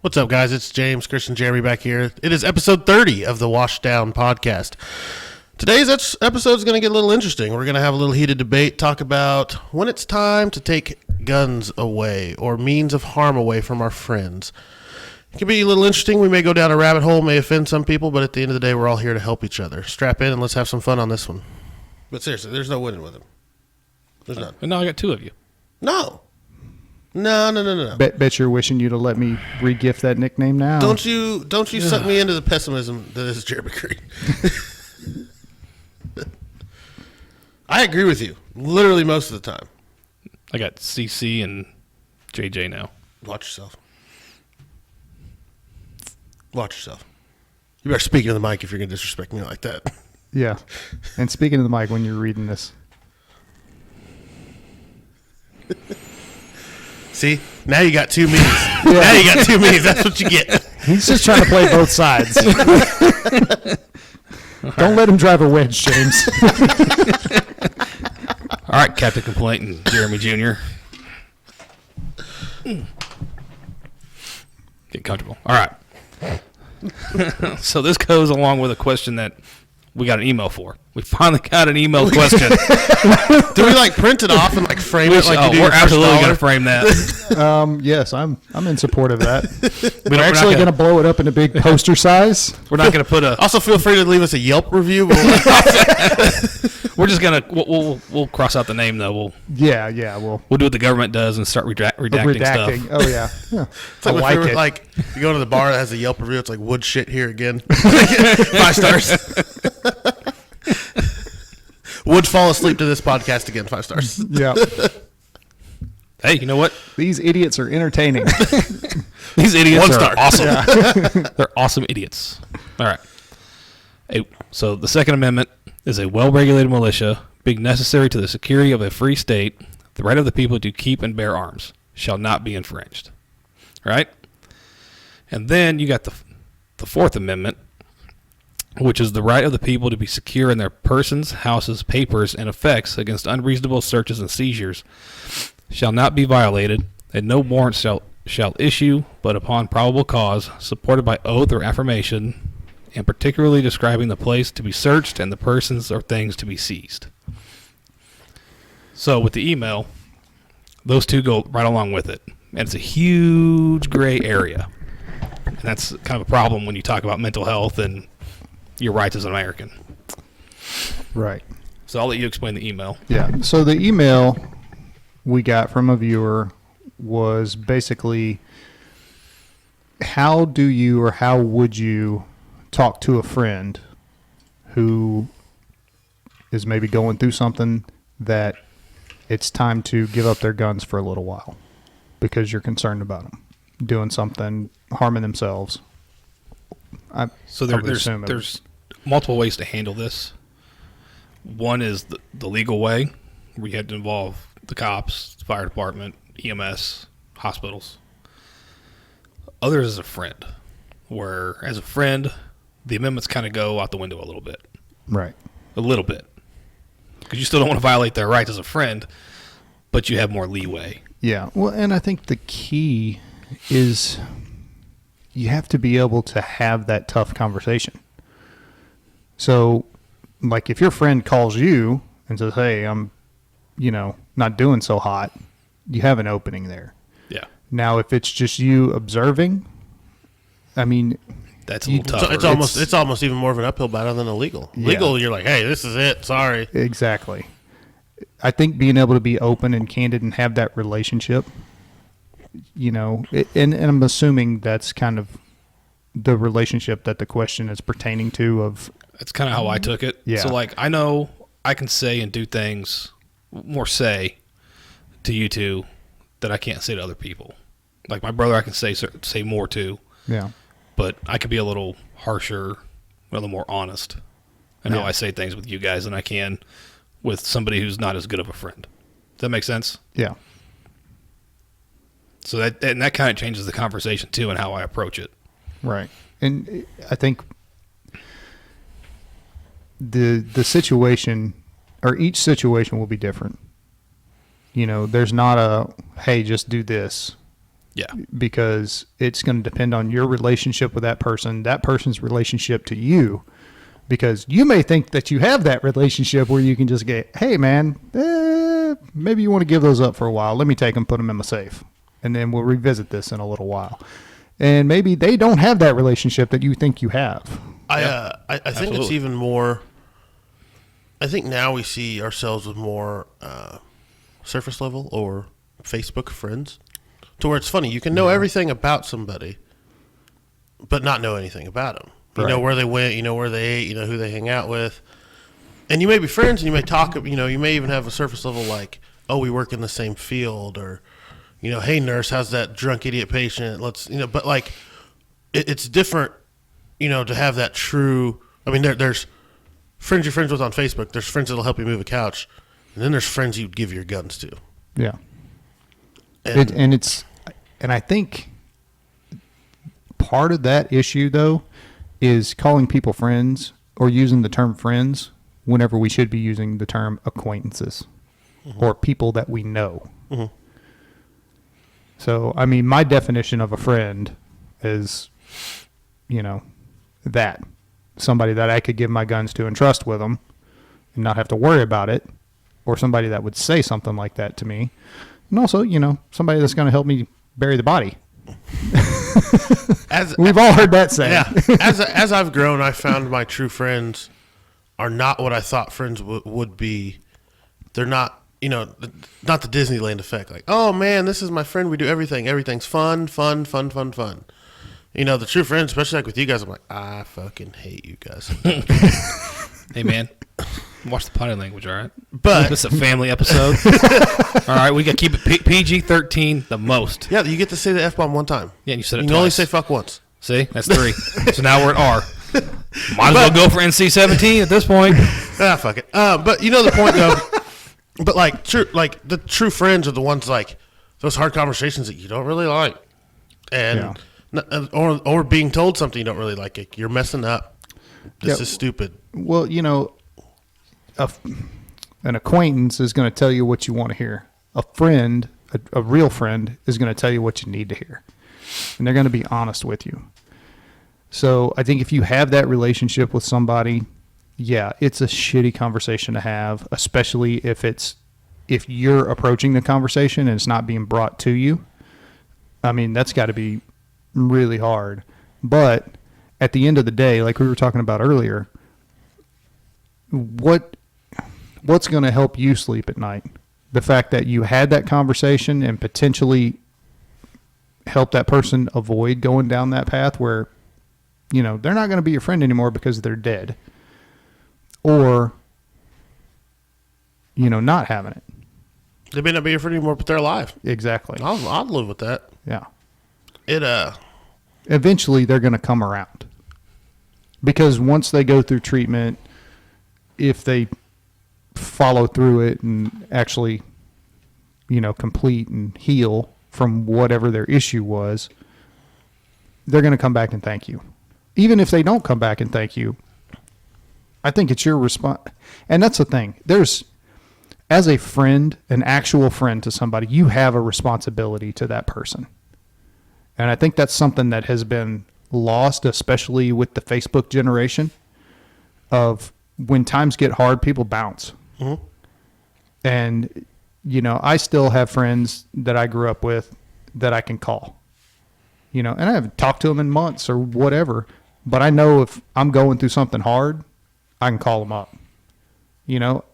What's up, guys? It's James, Chris, and Jeremy back here. It is episode 30 of the Washdown podcast. Today's episode is going to get a little interesting. We're going to have a little heated debate, talk about when it's time to take guns away or means of harm away from our friends. It can be a little interesting. We may go down a rabbit hole, may offend some people, but at the end of the day, we're all here to help each other. Strap in and let's have some fun on this one. But seriously, there's no winning with him. There's none. No, I got two of you. No. Bet you're wishing you to let me re-gift that nickname now. Don't you suck me into the pessimism that is Jeremy Green. I agree with you, literally most of the time. I got CC and JJ now. Watch yourself. Watch yourself. You better speak into the mic if you're going to disrespect me like that. Yeah. And speaking of the mic when you're reading this. See? Now you got two me's. Now you got two me's. That's what you get. He's just trying to play both sides. Don't let him drive a wedge, James. All right, Captain Complaint and Jeremy Jr. Get comfortable. All right. So this goes along with a question that we got an email for. We finally got an email question. Do we print it off and frame it like you do? We're absolutely going to frame that. Yes, I'm in support of that. We're actually going to blow it up into big poster size. We're not going to put a. Also, feel free to leave us a Yelp review. We're just gonna we'll cross out the name though. We'll do what the government does and start redacting stuff. Oh yeah. It's like you go to the bar that has a Yelp review. It's like wood shit here again. 5 stars. Would fall asleep to this podcast again. 5 stars. Yeah. Hey, you know what? These idiots are entertaining. These idiots 1 are star. awesome. Yeah. They're awesome idiots. All right. Hey, so the Second Amendment is a well-regulated militia, being necessary to the security of a free state. The right of the people to keep and bear arms shall not be infringed. Right? And then you got the Fourth Amendment, which is the right of the people to be secure in their persons, houses, papers, and effects against unreasonable searches and seizures shall not be violated, and no warrant shall issue but upon probable cause, supported by oath or affirmation, and particularly describing the place to be searched and the persons or things to be seized. So with the email, those two go right along with it. And it's a huge gray area. And that's kind of a problem when you talk about mental health and your rights as an American. Right. So I'll let you explain the email. Yeah. So the email we got from a viewer was basically, how would you talk to a friend who is maybe going through something that it's time to give up their guns for a little while because you're concerned about them doing something, harming themselves. So there's multiple ways to handle this. One is the legal way, where you had to involve the cops, the fire department, EMS, hospitals. Others is a friend, where as a friend, the amendments kind of go out the window a little bit. Right. A little bit. Because you still don't want to violate their rights as a friend, but you have more leeway. Yeah. Well, and I think the key is you have to be able to have that tough conversation. So, if your friend calls you and says, hey, I'm, not doing so hot, you have an opening there. Yeah. Now, if it's just you observing, that's a little tougher. It's almost even more of an uphill battle than illegal. Yeah. Legal, you're like, hey, this is it. Sorry. Exactly. I think being able to be open and candid and have that relationship, and I'm assuming that's kind of the relationship that the question is pertaining to. That's kind of how I took it. Yeah. So, I know I can say and do things, to you two that I can't say to other people. Like my brother, I can say more to. Yeah. But I could be a little harsher, a little more honest in how I say things with you guys than I can with somebody who's not as good of a friend. Does that make sense? Yeah. So that kind of changes the conversation too and how I approach it. Right. And I think the situation, or each situation will be different. There's not a, hey, just do this. Yeah. Because it's going to depend on your relationship with that person's relationship to you. Because you may think that you have that relationship where you can just get, hey, man, maybe you want to give those up for a while. Let me take them, put them in my safe. And then we'll revisit this in a little while. And maybe they don't have that relationship that you think you have. I think it's even more. I think now we see ourselves with more surface level or Facebook friends, to where it's funny. You can know everything about somebody, but not know anything about them. You know where they went, you know where they ate, you know who they hang out with. And you may be friends and you may talk, you know, you may even have a surface level like, oh, we work in the same field, or, you know, hey, nurse, how's that drunk idiot patient? Let's, you know, but like, it's different, you know, to have that true, I mean, there's friends you're friends with on Facebook, there's friends that'll help you move a couch, and then there's friends you'd give your guns to. Yeah. And And I think part of that issue, though, is calling people friends or using the term friends whenever we should be using the term acquaintances or people that we know. Mm-hmm. So, I mean, my definition of a friend is, you know, that somebody that I could give my guns to and trust with them and not have to worry about it, or somebody that would say something like that to me. And also, you know, somebody that's going to help me bury the body. We've all heard that saying. Yeah. As I've grown, I found my true friends are not what I thought friends would be. They're not, you know, not the Disneyland effect. Like, oh man, this is my friend. We do everything. Everything's fun. You know, the true friends, especially like with you guys, I'm like, I fucking hate you guys. Hey man, watch the potty language, all right? But this is a family episode. All right, we got to keep it PG-13 the most. yeah, you get to say the F-bomb one time. Yeah, and you said it You twice. can only say fuck once. See, that's 3. So now we're at R. Might as well go for NC-17 at this point. Fuck it. But you know the point though. But like the true friends are the ones like those hard conversations that you don't really like, and or being told something you don't really like. You're messing up. This is stupid. Well, you know, an acquaintance is going to tell you what you want to hear. A friend, a real friend, is going to tell you what you need to hear, and they're going to be honest with you. So I think if you have that relationship with somebody, yeah, it's a shitty conversation to have, especially if you're approaching the conversation and it's not being brought to you. I mean, that's got to be really hard. But at the end of the day, like we were talking about earlier, what's going to help you sleep at night? The fact that you had that conversation and potentially help that person avoid going down that path where, you know, they're not going to be your friend anymore because they're dead. Or, you know, not having it. They may not be your friend anymore, but they're alive. Exactly. I'll live with that. Yeah. Eventually, they're going to come around. Because once they go through treatment, if they follow through it and actually, you know, complete and heal from whatever their issue was, they're going to come back and thank you. Even if they don't come back and thank you, I think it's your response. And that's the thing. As a friend, an actual friend to somebody, you have a responsibility to that person. And I think that's something that has been lost, especially with the Facebook generation, of when times get hard, people bounce. Mm-hmm. And, you know, I still have friends that I grew up with that I can call. You know, and I haven't talked to them in months or whatever, but I know if I'm going through something hard, I can call them up, you know,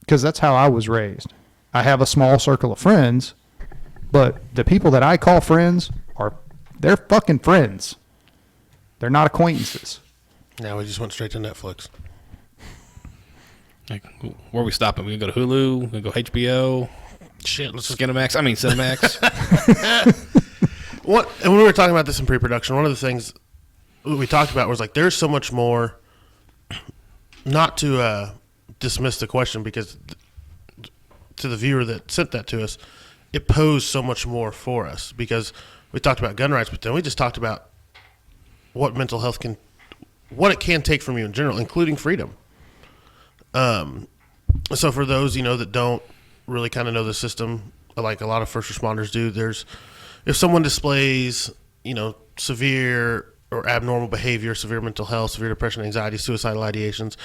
because that's how I was raised. I have a small circle of friends, but the people that I call friends they're fucking friends. They're not acquaintances. Now we just went straight to Netflix. Like, where are we stopping? We can go to Hulu, we can go HBO. Shit, let's just Skinamax. I mean, Cinemax. And when we were talking about this in pre-production, one of the things we talked about was like, there's so much more. Not to dismiss the question, because to the viewer that sent that to us, it posed so much more for us, because we talked about gun rights, but then we just talked about what mental health what it can take from you in general, including freedom. So for those, you know, that don't really kind of know the system, like a lot of first responders do, there's if someone displays, severe or abnormal behavior, severe mental health, severe depression, anxiety, suicidal ideations,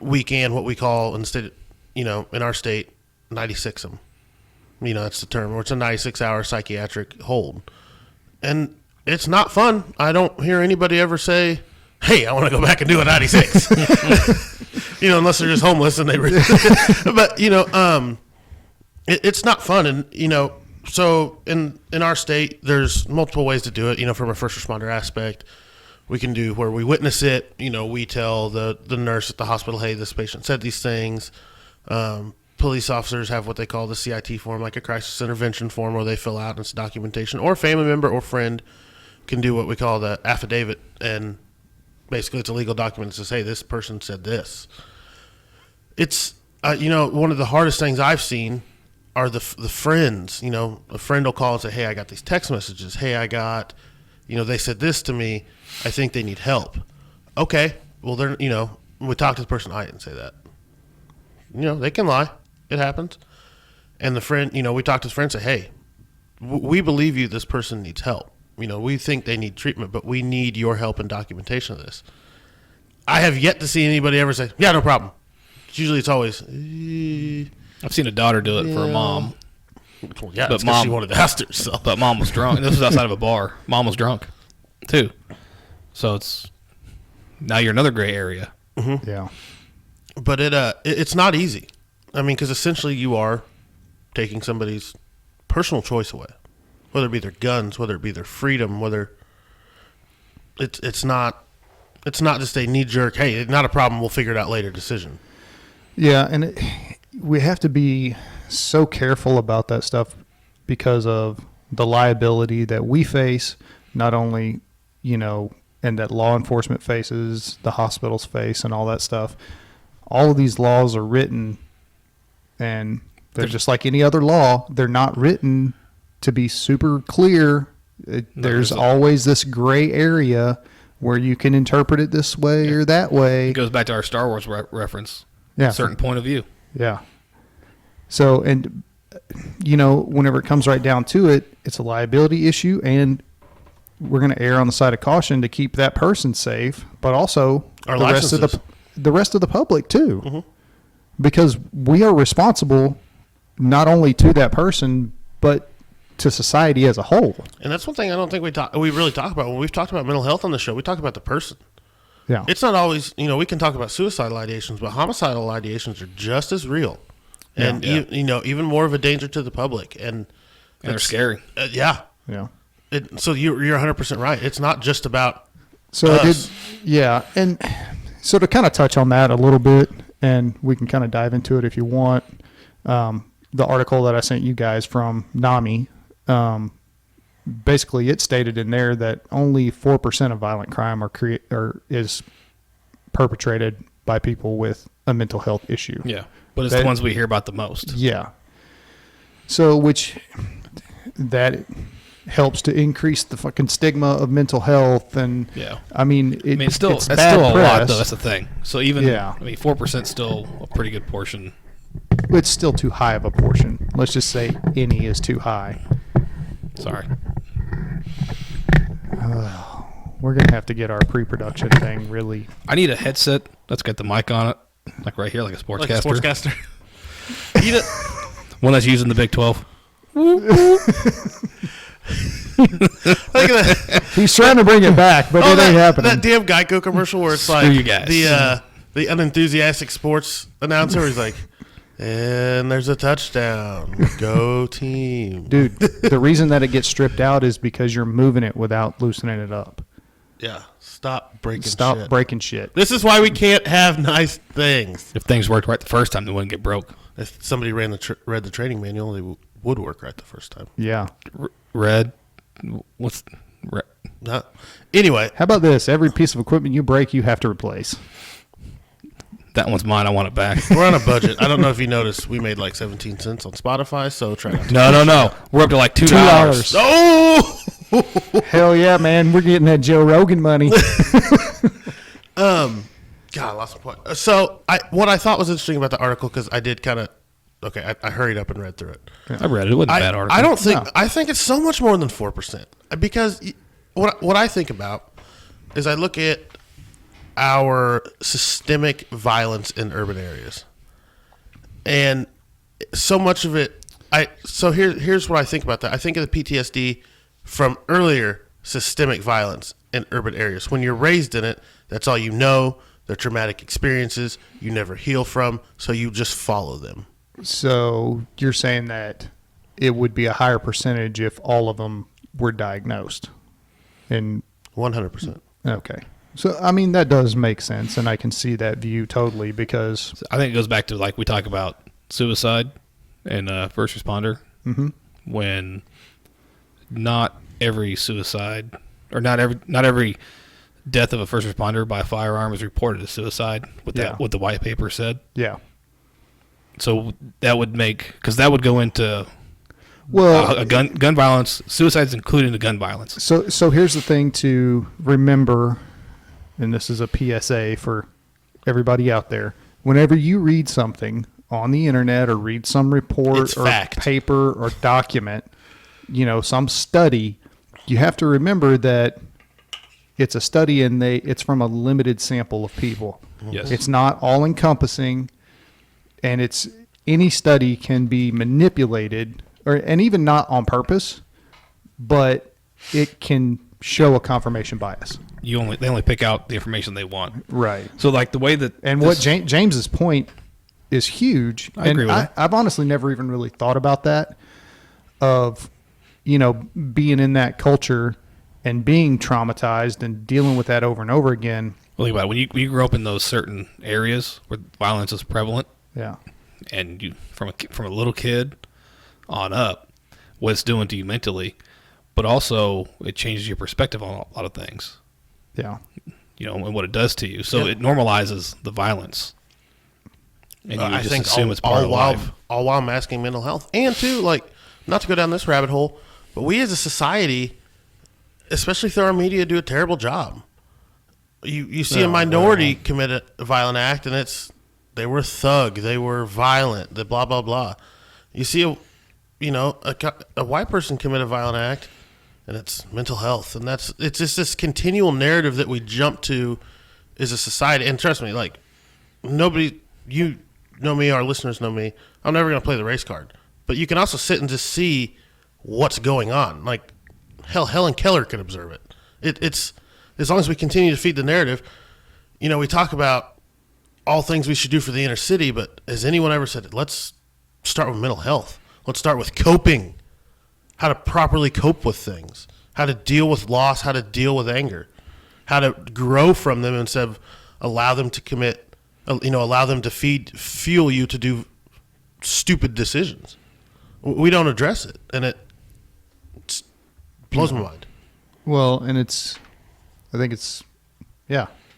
we can, what we call in the state, in our state, 96 them. That's the term, or it's a 96-hour psychiatric hold. And it's not fun. I don't hear anybody ever say, hey, I want to go back and do a 96. Unless they're just homeless and they but it's not fun. And so in our state there's multiple ways to do it. From a first responder aspect, we can do where we witness it. We tell the nurse at the hospital, hey, this patient said these things. Police officers have what they call the CIT form, like a crisis intervention form, where they fill out and it's documentation, or a family member or friend can do what we call the affidavit, and basically it's a legal document that says, hey, this person said this. It's one of the hardest things I've seen are the friends. A friend will call and say, hey, I got these text messages. Hey, I got, they said this to me. I think they need help. Okay, well, they're, we talked to the person. I didn't say that. They can lie. It happens. And the friend, we talked to the friend and say, hey, we believe you, this person needs help. We think they need treatment, but we need your help and documentation of this. I have yet to see anybody ever say, yeah, no problem. Usually it's always, I've seen a daughter do it for a mom. Well, yeah, but mom, she wanted to ask herself. But mom was drunk. This was outside of a bar. Mom was drunk, too. So now you're another gray area. Mm-hmm. Yeah. But it's not easy. Because essentially you are taking somebody's personal choice away, whether it be their guns, whether it be their freedom, whether it's not just a knee jerk, hey, not a problem, we'll figure it out later decision. Yeah, and we have to be so careful about that stuff because of the liability that we face, not only, and that law enforcement faces, the hospitals face, and all that stuff. All of these laws are written, and they're just like any other law. They're not written to be super clear. There's always this gray area where you can interpret it this way or that way. It goes back to our Star Wars reference. Yeah. A certain point of view. Yeah. So, and, whenever it comes right down to it, it's a liability issue, and we're going to err on the side of caution to keep that person safe, but also our the rest of the public too. Mm-hmm. Because we are responsible not only to that person, but to society as a whole. And that's one thing I don't think we really talk about. When we've talked about mental health on the show, we talk about the person. Yeah. It's not always, we can talk about suicidal ideations, but homicidal ideations are just as real. And, even more of a danger to the public. And they're scary. Yeah. Yeah. So you're 100% right. It's not just about us. And so to kind of touch on that a little bit, and we can kind of dive into it if you want. The article that I sent you guys from NAMI, basically it stated in there that only 4% of violent crime is perpetrated by people with a mental health issue. Yeah, but it's the ones we hear about the most. Yeah. So that helps to increase the fucking stigma of mental health, and yeah, it's still it's that's bad still a press. lot though. That's the thing. So even 4% is still a pretty good portion. It's still too high of a portion. Let's just say any is too high. Sorry. We're gonna have to get our pre-production thing really. I need a headset that's got the mic on it, like right here, like a sportscaster. One that's using the Big 12. Look at that. He's trying to bring it back, but it ain't happening. That damn Geico commercial where it's like you guys. The unenthusiastic sports announcer where he's like, and there's a touchdown. Go team. Dude, the reason that it gets stripped out is because you're moving it without loosening it up. Yeah. Stop breaking shit. shit. This is why we can't have nice things. If things worked right the first time, they wouldn't get broke. If somebody read the training manual, they would work right the first time. Yeah. Red. What's red? Anyway. How about this? Every piece of equipment you break, you have to replace. That one's mine. I want it back. We're on a budget. I don't know if you noticed. We made like 17 cents on Spotify, so try not to. No. We're up to like $2. Oh! Hell yeah, man. We're getting that Joe Rogan money. God, I lost my point. So what I thought was interesting about the article, because I did kind of okay, I hurried up and read through it. I read it. It wasn't a bad article. I don't think. No. I think it's so much more than 4%. Because what I think about is I look at our systemic violence in urban areas, and so much of it. Here's what I think about that. I think of the PTSD from earlier systemic violence in urban areas. When you're raised in it, that's all you know. They're traumatic experiences you never heal from, so you just follow them. So you're saying that it would be a higher percentage if all of them were diagnosed? And 100%. okay. So, I mean, that does make sense, and I can see that view totally because... I think it goes back to, like, we talk about suicide and first responder, when not every suicide, or not every death of a first responder by a firearm is reported as suicide, what the white paper said. Yeah. So that would because that would go into Well, gun violence. Suicide's included in the gun violence. So here's the thing to remember, and this is a PSA for everybody out there. Whenever you read something on the internet or read some report It's or fact. paper or document, some study, you have to remember that it's a study and it's from a limited sample of people. Yes. It's not all encompassing, and any study can be manipulated and even not on purpose, but it can show a confirmation bias. They only pick out the information they want. Right. So like the way that What James's point is huge. I agree with it. I've honestly never even really thought about that of, being in that culture and being traumatized and dealing with that over and over again. Well, think about it. When you grow up in those certain areas where violence is prevalent, Yeah. and you from a little kid on up, what it's doing to you mentally, but also it changes your perspective on a lot of things. Yeah. And what it does to you. So Yeah. it normalizes the violence, and you I just think assume it's part of life. all while masking mental health. And too, like, not to go down this rabbit hole, but we as a society, especially through our media, do a terrible job. You see a minority commit a violent act, and they were a thug, they were violent, the blah blah blah. You see a white person commit a violent act, and it's mental health, and it's just this continual narrative that we jump to as a society. And trust me, like, nobody, you know me, our listeners know me, I'm never going to play the race card, but you can also sit and just see what's going on. Like, hell, Helen Keller could observe it. It's as long as we continue to feed the narrative. We talk about all things we should do for the inner city, but has anyone ever said, let's start with mental health? Let's start with coping, how to properly cope with things, how to deal with loss, how to deal with anger, how to grow from them instead of allow them to commit, allow them to fuel you to do stupid decisions. We don't address it, and it blows my mind. Well, and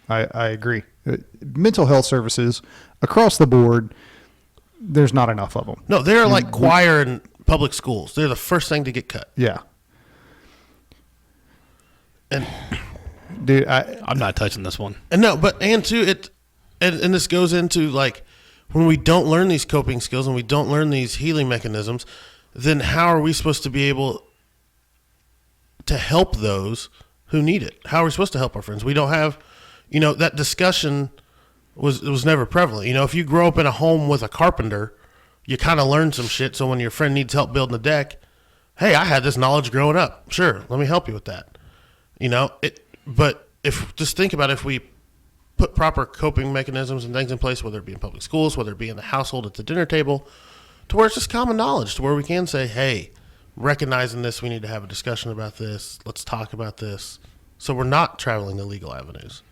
I agree. Mental health services across the board, there's not enough of them. No, they're like choir in public schools. They're the first thing to get cut. Yeah. And Dude, I'm not touching this one. and this goes into, like, when we don't learn these coping skills and we don't learn these healing mechanisms, then how are we supposed to be able to help those who need it? How are we supposed to help our friends? We don't have, that discussion was never prevalent. If you grow up in a home with a carpenter, you kind of learn some shit. So when your friend needs help building a deck, hey, I had this knowledge growing up. Sure, let me help you with that. But just think about if we put proper coping mechanisms and things in place, whether it be in public schools, whether it be in the household at the dinner table, to where it's just common knowledge, to where we can say, hey, recognizing this, we need to have a discussion about this. Let's talk about this. So we're not traveling the legal avenues.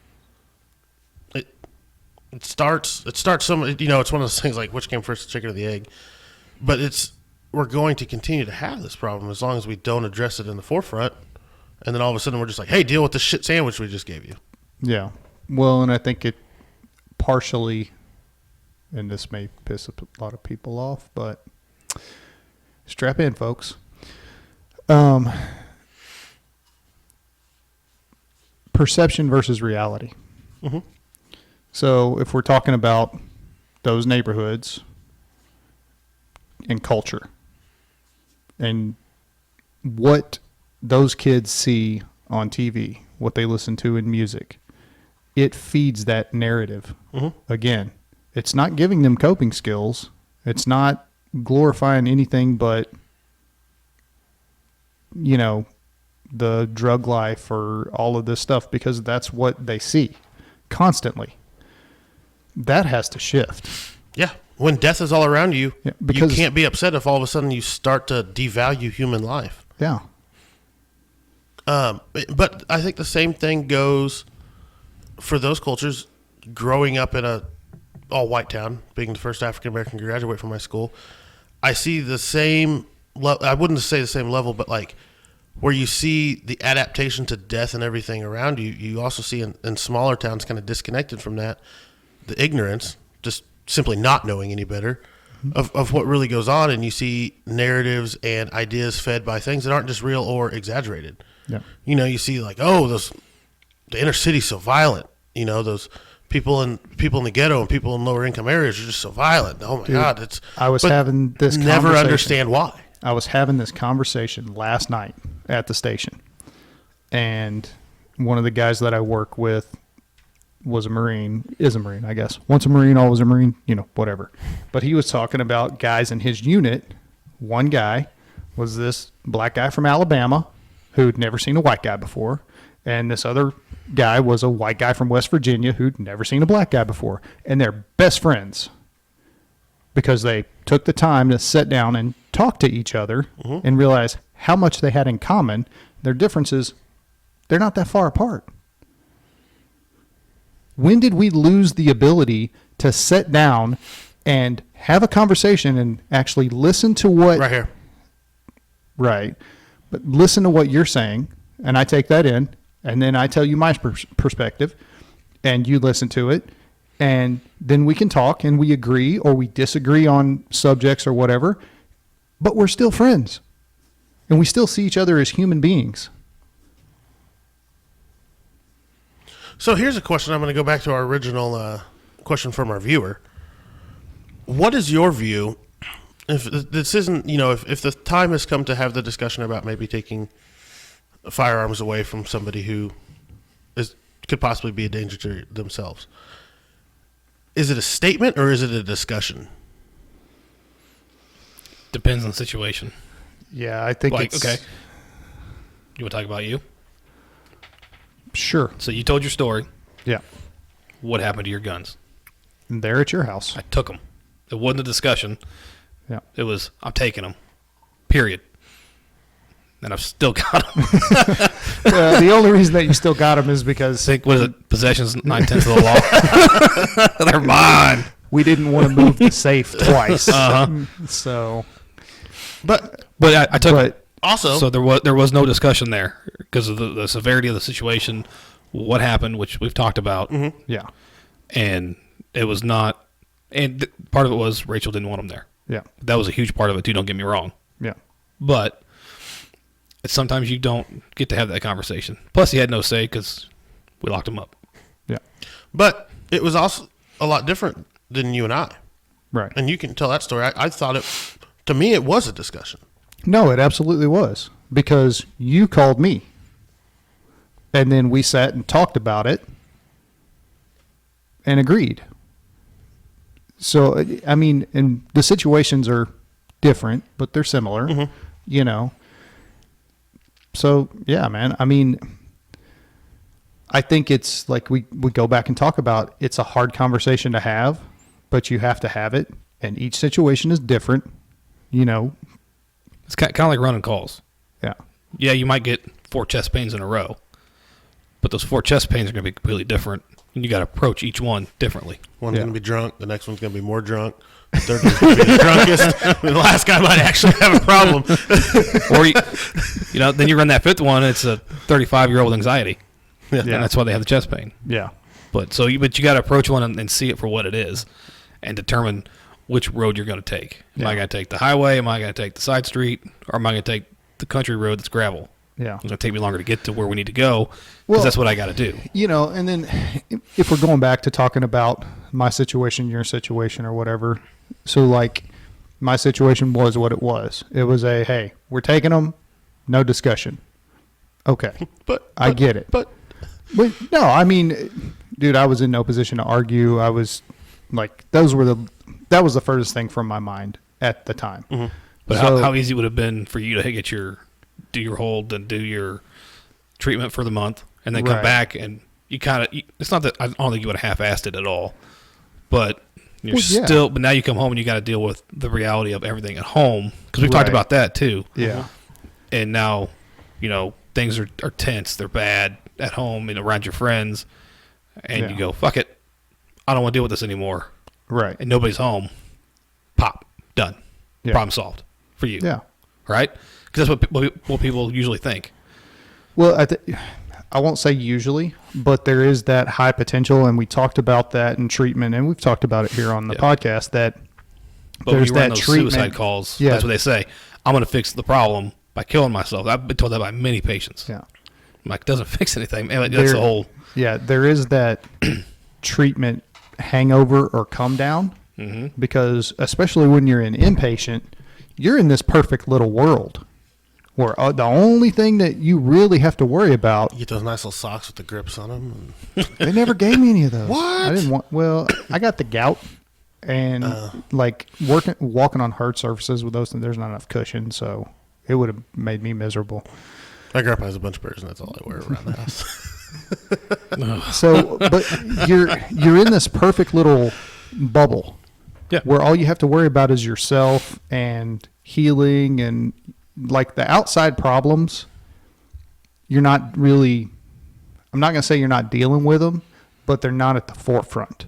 It starts it's one of those things like, which came first, the chicken or the egg? But we're going to continue to have this problem as long as we don't address it in the forefront. And then all of a sudden we're just like, hey, deal with the shit sandwich we just gave you. yeah. Well, and I think it partially, and this may piss a lot of people off, but strap in, folks. Perception versus reality. Mm-hmm. So if we're talking about those neighborhoods, and culture. And what those kids see on TV, what they listen to in music, it feeds that narrative. Again, it's not giving them coping skills. It's not glorifying anything but, you know, the drug life or all of this stuff, because that's what they see constantly. That has to shift. Yeah. When death is all around you, because you can't be upset if all of a sudden you start to devalue human life. Yeah. But I think the same thing goes for those cultures. Growing up in a all-white town, being the first African-American to graduate from my school, I see the same I wouldn't say the same level, but like where you see the adaptation to death and everything around you, you also see in smaller towns kind of disconnected from that, the ignorance, just simply not knowing any better of what really goes on. And you see narratives and ideas fed by things that aren't just real or exaggerated. Yeah. You know, you see like, oh, the inner city's so violent. You know, those people in the ghetto and people in lower income areas are just so violent. Oh my God. I was having this never conversation. Understand why. I was having this conversation last night at the station, and one of the guys that I work with is a Marine, I guess. Once a Marine, always a Marine, you know, whatever. But he was talking about guys in his unit. One guy was this black guy from Alabama who'd never seen a white guy before, and this other guy was a white guy from West Virginia who'd never seen a black guy before, and they're best friends because they took the time to sit down and talk to each other and realize how much they had in common. Their differences, they're not that far apart. When did we lose the ability to sit down and have a conversation and actually listen to what... Right here. Right. But listen to what you're saying, and I take that in, and then I tell you my perspective, and you listen to it, and then we can talk, and we agree or we disagree on subjects or whatever, but we're still friends, and we still see each other as human beings. So here's a question. I'm going to go back to our original question from our viewer. What is your view, if this isn't, you know, if the time has come to have the discussion about maybe taking firearms away from somebody who could possibly be a danger to themselves, is it a statement or is it a discussion? Depends on the situation. Yeah, I think it's... Okay. You want to talk about you? Sure. So you told your story. Yeah. What happened to your guns? They're at your house. I took them. It wasn't a discussion. Yeah. It was, I'm taking them. Period. And I've still got them. The only reason that you still got them is because... What is it? Possession's 9/10 of the law. They're mine. We didn't want to move the safe twice. So... But I took it. Also, So there was no discussion there because of the severity of the situation, what happened, which we've talked about. Mm-hmm. Yeah. And it was not, and part of it was Rachel didn't want him there. Yeah. That was a huge part of it too, don't get me wrong. Yeah. But sometimes you don't get to have that conversation. Plus he had no say because we locked him up. Yeah. but it was also a lot different than you and I. Right. And you can tell that story. I thought to me, it was a discussion. No, it absolutely was, because you called me and then we sat and talked about it and agreed. So, I mean, and the situations are different, but they're similar, you know. So, yeah, man, I mean, I think it's like we go back and talk about, it's a hard conversation to have, but you have to have it, and each situation is different, you know. It's kind of like running calls. Yeah. Yeah, you might get 4 chest pains in a row, but those 4 chest pains are going to be completely different, and you got to approach each one differently. One's going to be drunk. The next one's going to be more drunk. The third one's going to be the drunkest. The last guy might actually have a problem. Or, you know, then you run that 5th one, it's a 35-year-old anxiety. Yeah. And that's why they have the chest pain. Yeah. But you got to approach one and see it for what it is and determine which road you're going to take. Am I going to take the highway? Am I going to take the side street? Or am I going to take the country road that's gravel? Yeah. It's going to take me longer to get to where we need to go because Well, that's what I got to do. You know, and then if we're going back to talking about my situation, your situation, or whatever, so like My situation was what it was. It was hey, we're taking them, no discussion. Okay. But I get it. But no, I mean, dude, I was in no position to argue. I was like, that was the furthest thing from my mind at the time. Mm-hmm. But So- how easy would it have been for you to do your hold and do your treatment for the month and then come Right. back and you kind of, it's not that I don't think you would have half-assed it at all, but you're but now you come home and you got to deal with the reality of everything at home because we've talked Right. about that too. Yeah. And now, things are tense, they're bad at home and around your friends and Yeah. you go, fuck it, I don't want to deal with this anymore. Right. And nobody's home. Pop. Done. Yeah. Problem solved for you. Yeah. Right? Because that's what people usually think. Well, I won't say usually, but there is that high potential, and we talked about that in treatment, and we've talked about it here on the podcast, that But when there's you run that those treatment. suicide calls, Yeah. that's what they say. I'm going to fix the problem by killing myself. I've been told that by many patients. Yeah. I'm like, it doesn't fix anything. Man, that's the whole. Yeah, there is that treatment hangover or come down, because especially when you're an inpatient, you're in this perfect little world where the only thing that you really have to worry about. you get those nice little socks with the grips on them. They never gave me any of those. What? I didn't want. Well, I got the gout, and walking on hard surfaces with those, there's not enough cushion, so it would have made me miserable. My grandpa has a bunch of bears, and that's all I wear around the house. So, but you're in this perfect little bubble, Yeah. where all you have to worry about is yourself and healing, and like the outside problems. You're not really. I'm not going to say you're not dealing with them, but they're not at the forefront.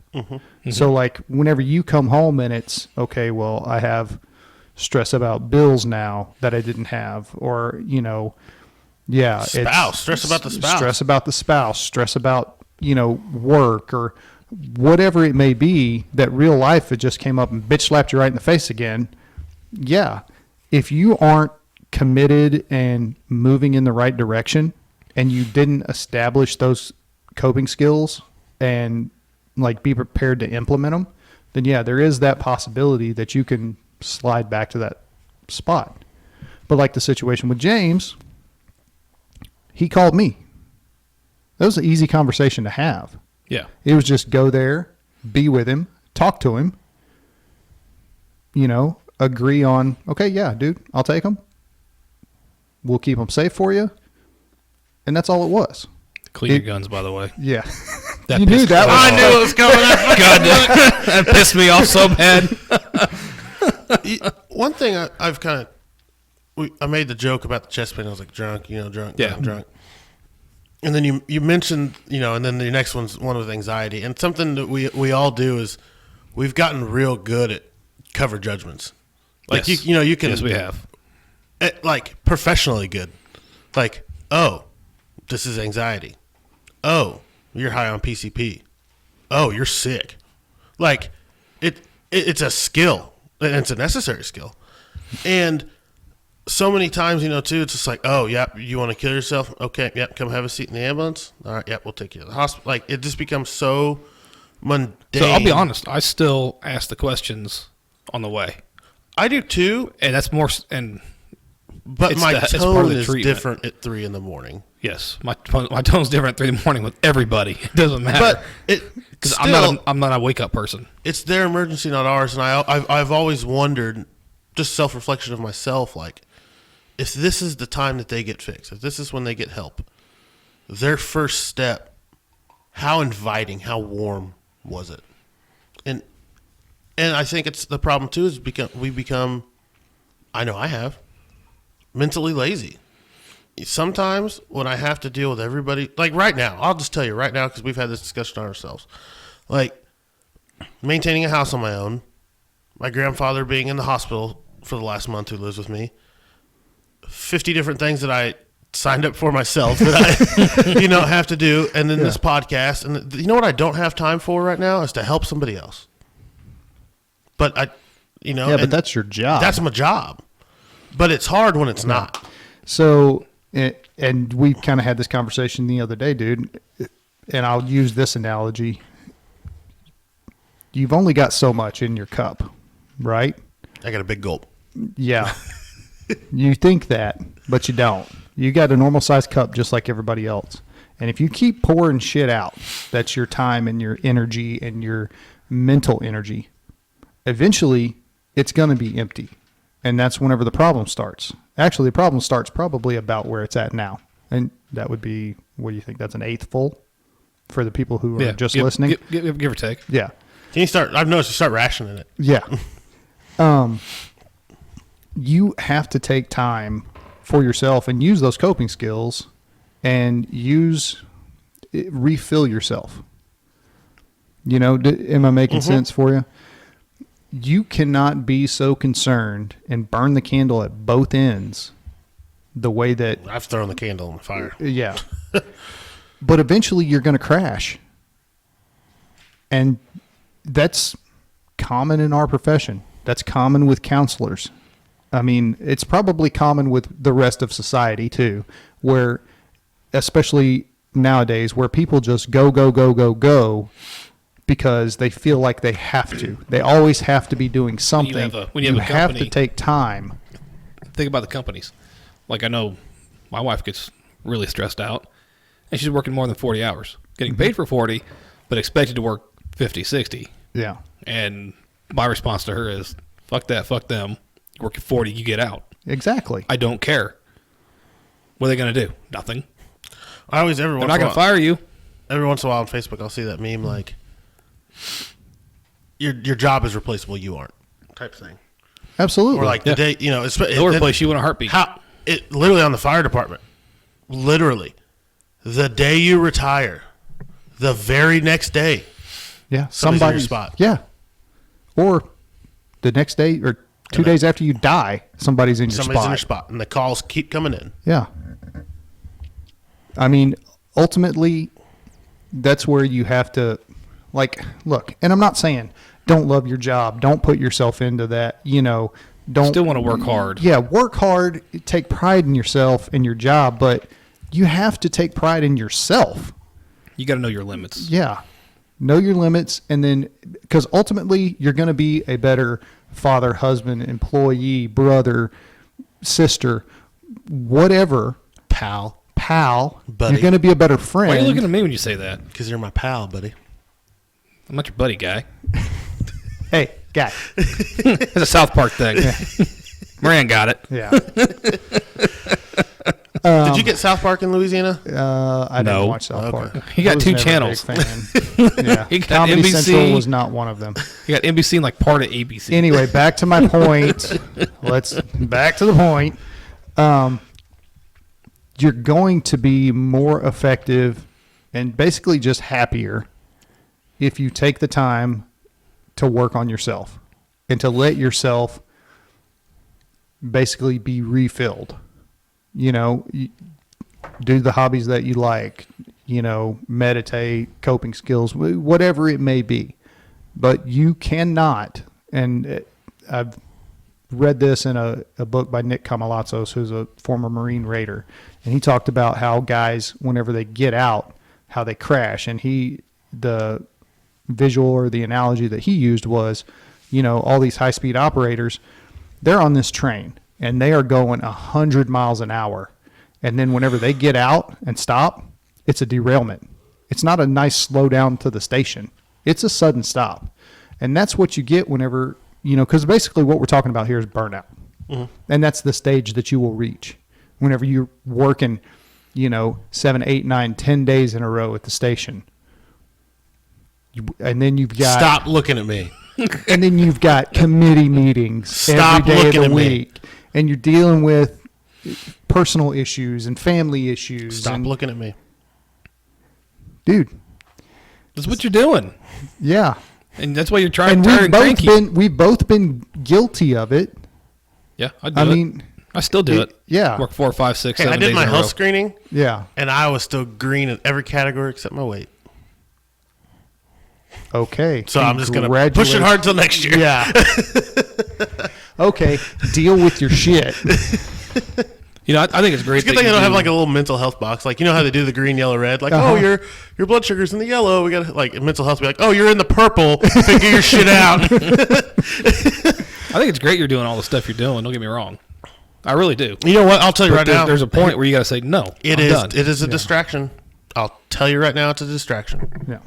So, like whenever you come home and it's okay, well, I have stress about bills now that I didn't have, or yeah, Stress about the spouse. stress about the spouse, stress about work, or whatever it may be. That real life, it just came up and bitch slapped you right in the face again. Yeah, if you aren't committed and moving in the right direction, and you didn't establish those coping skills and like be prepared to implement them, then yeah, there is that possibility that you can slide back to that spot. But like the situation with James, he called me. That was an easy conversation to have. Yeah. It was just go there, be with him, talk to him, agree on, okay, yeah, dude, I'll take him. We'll keep him safe for you. And that's all it was. Clean your guns, by the way. Yeah. That You knew pissed that me was- off. I knew it was coming. God, that pissed me off so bad. One thing I've kind of, I made the joke about the chest pain. I was like, drunk, drunk, Yeah. drunk. And then you mentioned, and then the next one's one with anxiety. And something that we all do is we've gotten real good at cover judgments. Like, Yes. you can. Yes, we have. Like, professionally good. Like, oh, this is anxiety. Oh, you're high on PCP. Oh, you're sick. Like, it's a skill. And it's a necessary skill. And so many times, too, it's just like, oh, yep, you want to kill yourself? Okay, yep, come have a seat in the ambulance. All right, yep, we'll take you to the hospital. Like, it just becomes so mundane. So I'll be honest. I still ask the questions on the way. I do, too, And that's more, but It's my part of tone the is treatment. different at 3 a.m. yes, my tone's different at 3 a.m. with everybody. It doesn't matter. But because still, I'm not a wake up person. it's their emergency, not ours. And I've always wondered, just self-reflection of myself, like, if this is the time that they get fixed, if this is when they get help, their first step, how inviting, how warm was it? And I think it's the problem too is we become, I know I have, mentally lazy. Sometimes when I have to deal with everybody, like right now, I'll just tell you right now because we've had this discussion on ourselves, like maintaining a house on my own, my grandfather being in the hospital for the last month who lives with me, 50 different things that I signed up for myself that I, have to do. And then this podcast. And you know what I don't have time for right now is to help somebody else. But but that's your job. That's my job. But it's hard when it's not. So, and we kind of had this conversation the other day, dude, and I'll use this analogy. You've only got so much in your cup, right? I got a big gulp. Yeah. You think that, but you don't. You got a normal sized cup just like everybody else. And if you keep pouring shit out, that's your time and your energy and your mental energy. Eventually, it's going to be empty. And that's whenever the problem starts. Actually, the problem starts probably about where it's at now. And that would be, what do you think? That's an eighth full for the people who are just listening? Give or take. Yeah. Can you start? I've noticed you start rationing it. Yeah. You have to take time for yourself and use those coping skills and refill yourself. You know, am I making sense for you? You cannot be so concerned and burn the candle at both ends the way that... I've thrown the candle in the fire. Yeah. But eventually you're going to crash. And that's common in our profession. That's common with counselors. I mean, it's probably common with the rest of society too, where, especially nowadays, where people just go because they feel like they have to. They always have to be doing something. When you have a have company, to take time. Think about the companies. Like, I know my wife gets really stressed out, and she's working more than 40 hours, getting paid for 40, but expected to work 50, 60. Yeah. And my response to her is, fuck that, fuck them. You work at 40, you get out. Exactly. I don't care. What are they going to do? Nothing. I always, They're not going to fire you. Every once in a while on Facebook, I'll see that meme like, your job is replaceable, you aren't, type thing. Absolutely. Or like the day, you know, They'll replace you in a heartbeat. Literally on the fire department, literally, the day you retire, the very next day, yeah, somebody's in your spot. Yeah. Or the next day or 2 days after you die, somebody's in your spot. And the calls keep coming in. Yeah. I mean, ultimately, that's where you have to, like, look, and I'm not saying don't love your job, don't put yourself into that, you know, don't. Still want to work hard. Yeah, work hard, take pride in yourself and your job, but you have to take pride in yourself. You got to know your limits. Yeah. Know your limits, and then, because ultimately you're going to be a better father, husband, employee, brother, sister, whatever. Pal. Buddy. You're going to be a better friend. Why are you looking at me when you say that? Because you're my pal, buddy. I'm not your buddy, guy. Hey, guy. It's a South Park thing. Yeah. Moran got it. Yeah. Did you get South Park in Louisiana? I didn't watch South Park. He got two channels. Yeah. He got Comedy NBC. Central was not one of them. You got NBC and like part of ABC. Anyway, back to my point. Back to the point. You're going to be more effective and basically just happier if you take the time to work on yourself and to let yourself basically be refilled. You know, do the hobbies that you like, you know, meditate, coping skills, whatever it may be. But you cannot, and I've read this in a book by Nick Kamalazos, who's a former Marine Raider, and he talked about how guys, whenever they get out, how they crash. And the visual or the analogy that he used was, you know, all these high-speed operators, they're on this train, and they are going 100 miles an hour. And then whenever they get out and stop, it's a derailment. It's not a nice slow down to the station. It's a sudden stop. And that's what you get whenever, you know, because basically what we're talking about here is burnout. Mm-hmm. And that's the stage that you will reach whenever you're working, you know, 7, 8, 9, 10 days in a row at the station. And then you've got... Stop looking at me. And then you've got committee meetings every day of the week. And you're dealing with personal issues and family issues. Stop looking at me. Dude. That's what you're doing. Yeah. And that's why you're trying to cranky. We've both been guilty of it. Yeah, I mean, I still do it. Yeah. Work 4, 5, 6, 7 days I did my in a row. health screening. Yeah. And I was still green in every category except my weight. Okay. So I'm just going to push it hard till next year. Yeah. Okay. Deal with your shit. You know, I think it's great. It's a good thing I don't have like a little mental health box. Like, you know how they do the green, yellow, red? Like, oh, your blood sugar's in the yellow. We got like mental health be like, oh, you're in the purple. Figure your shit out. I think it's great you're doing all the stuff you're doing. Don't get me wrong. I really do. You know what? I'll tell you right now. There's a point where you got to say, no, I'm done. It is a distraction. I'll tell you right now, it's a distraction. Yeah.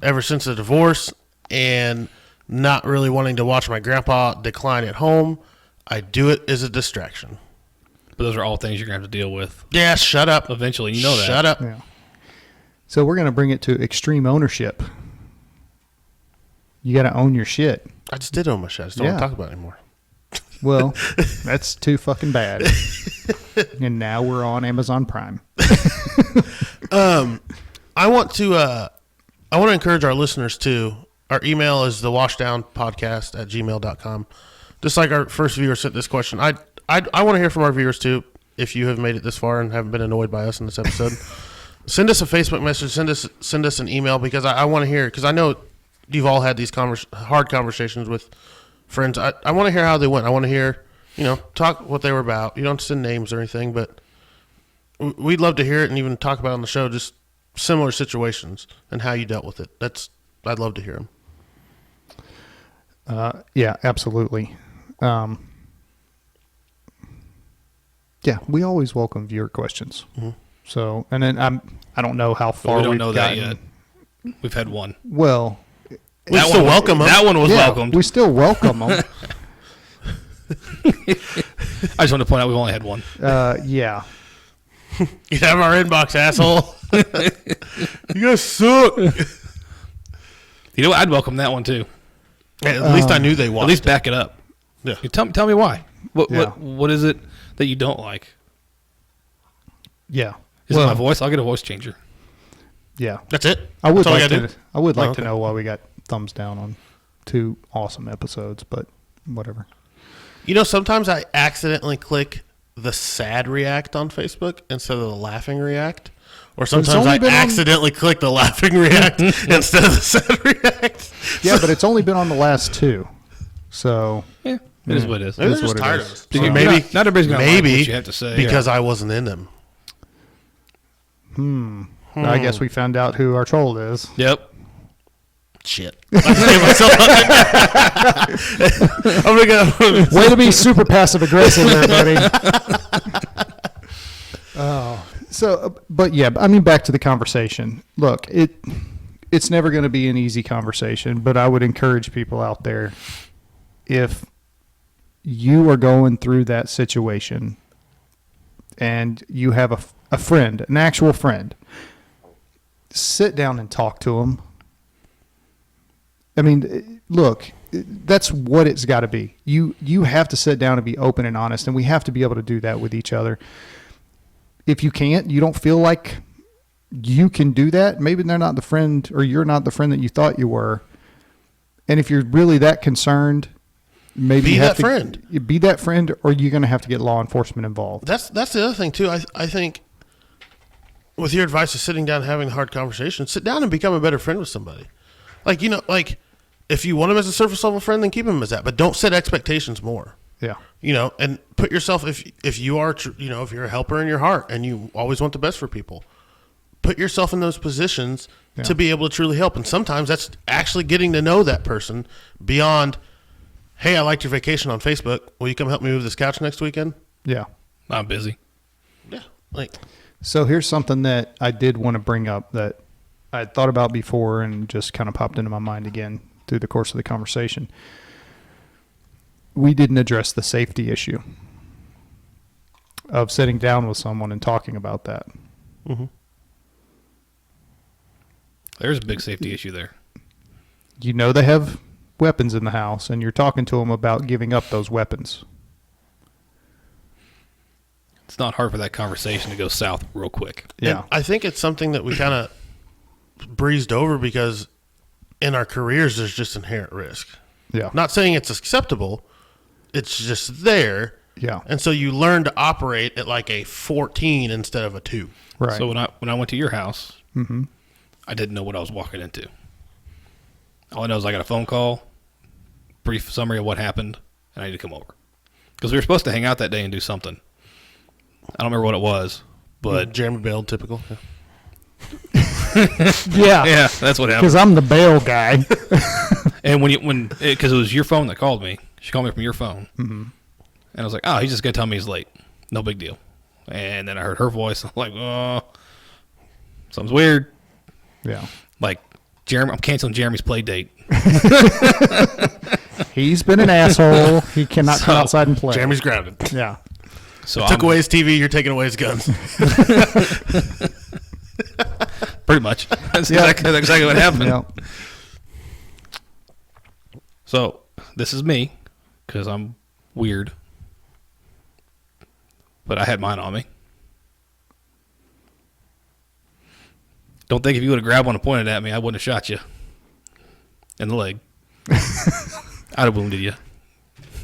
Ever since the divorce and not really wanting to watch my grandpa decline at home, I do it as a distraction. But those are all things you're going to have to deal with. Yeah, shut up. Eventually, you know that. Shut up. Yeah. So we're going to bring it to extreme ownership. You got to own your shit. I just did own my shit. I just don't want to talk about it anymore. Well, that's too fucking bad. And now we're on Amazon Prime. I want to encourage our listeners to. Our email is thewashdownpodcast@gmail.com. Just like our first viewer sent this question, I want to hear from our viewers too. If you have made it this far and haven't been annoyed by us in this episode, send us a Facebook message. Send us an email because I want to hear, because I know you've all had these hard conversations with friends. I want to hear how they went. I want to hear, talk what they were about. You don't send names or anything, but we'd love to hear it and even talk about it on the show, just similar situations and how you dealt with it. I'd love to hear them. Yeah, absolutely. Yeah, we always welcome viewer questions. Mm-hmm. So, and then I don't know how far we don't we've know gotten. that yet. We've had one. Well, we still welcome them. That one was welcomed. We still welcome them. I just want to point out we've only had one. Yeah. You have our inbox, asshole. You guys suck. You know what? I'd welcome that one too. At least I knew they watched. At least back it up. Yeah. You tell me why. What is it that you don't like? Yeah. Is it my voice? I'll get a voice changer. Yeah. That's it. I would That's like to know why we got thumbs down on 2 awesome episodes, but whatever. Sometimes I accidentally click the sad react on Facebook instead of the laughing react. Or sometimes I accidentally click the laughing react instead of the sad react. Yeah, but it's only been on the last 2. So yeah, it is what it is. Maybe they're what just it tired is. of us. So Maybe not everybody's going to like what you have to say. Because I wasn't in them. I guess we found out who our troll is. Yep. Shit. I saved myself. Way to be super passive aggressive there, buddy. Oh, so, but yeah, I mean, back to the conversation. Look, it's never going to be an easy conversation, but I would encourage people out there, if you are going through that situation and you have a friend, an actual friend, sit down and talk to them. I mean, look, that's what it's got to be. You have to sit down and be open and honest, and we have to be able to do that with each other. If you can't, you don't feel like you can do that, maybe they're not the friend, or you're not the friend that you thought you were. And if you're really that concerned, maybe be that friend. Be that friend, or you're going to have to get law enforcement involved. That's the other thing too. I think with your advice of sitting down and having a hard conversation, sit down and become a better friend with somebody. Like, if you want him as a surface level friend, then keep him as that, but don't set expectations more. Yeah. And put yourself, if you are, if you're a helper in your heart and you always want the best for people, put yourself in those positions to be able to truly help. And sometimes that's actually getting to know that person beyond, hey, I liked your vacation on Facebook. Will you come help me move this couch next weekend? Yeah. I'm busy. Yeah. So here's something that I did want to bring up that I had thought about before and just kind of popped into my mind again through the course of the conversation. We didn't address the safety issue of sitting down with someone and talking about that. Mm-hmm. There's a big safety issue there. They have weapons in the house, and you're talking to them about giving up those weapons. It's not hard for that conversation to go south real quick. Yeah. And I think it's something that we kind of breezed over because in our careers, there's just inherent risk. Yeah. Not saying it's acceptable. It's just there. Yeah. And so you learn to operate at like a 14 instead of a 2. Right. So when I went to your house, mm-hmm. I didn't know what I was walking into. All I know is I got a phone call, brief summary of what happened, and I need to come over. Because we were supposed to hang out that day and do something. I don't remember what it was, but... Jeremy bailed, typical. Yeah. Yeah, that's what happened. Because I'm the bail guy. And because it was your phone that called me, She called me from your phone. Mm-hmm. And I was like, oh, he's just going to tell me he's late. No big deal. And then I heard her voice. I'm like, oh, something's weird. Yeah. Like, I'm canceling Jeremy's play date. He's been an asshole. He cannot come outside and play. Jeremy's grounded. Yeah. So took away his TV. You're taking away his guns. Pretty much. That's exactly what happened. Yeah. So this is me because I'm weird. But I had mine on me. Don't think if you would have grabbed one and pointed at me, I wouldn't have shot you in the leg. I'd have wounded you.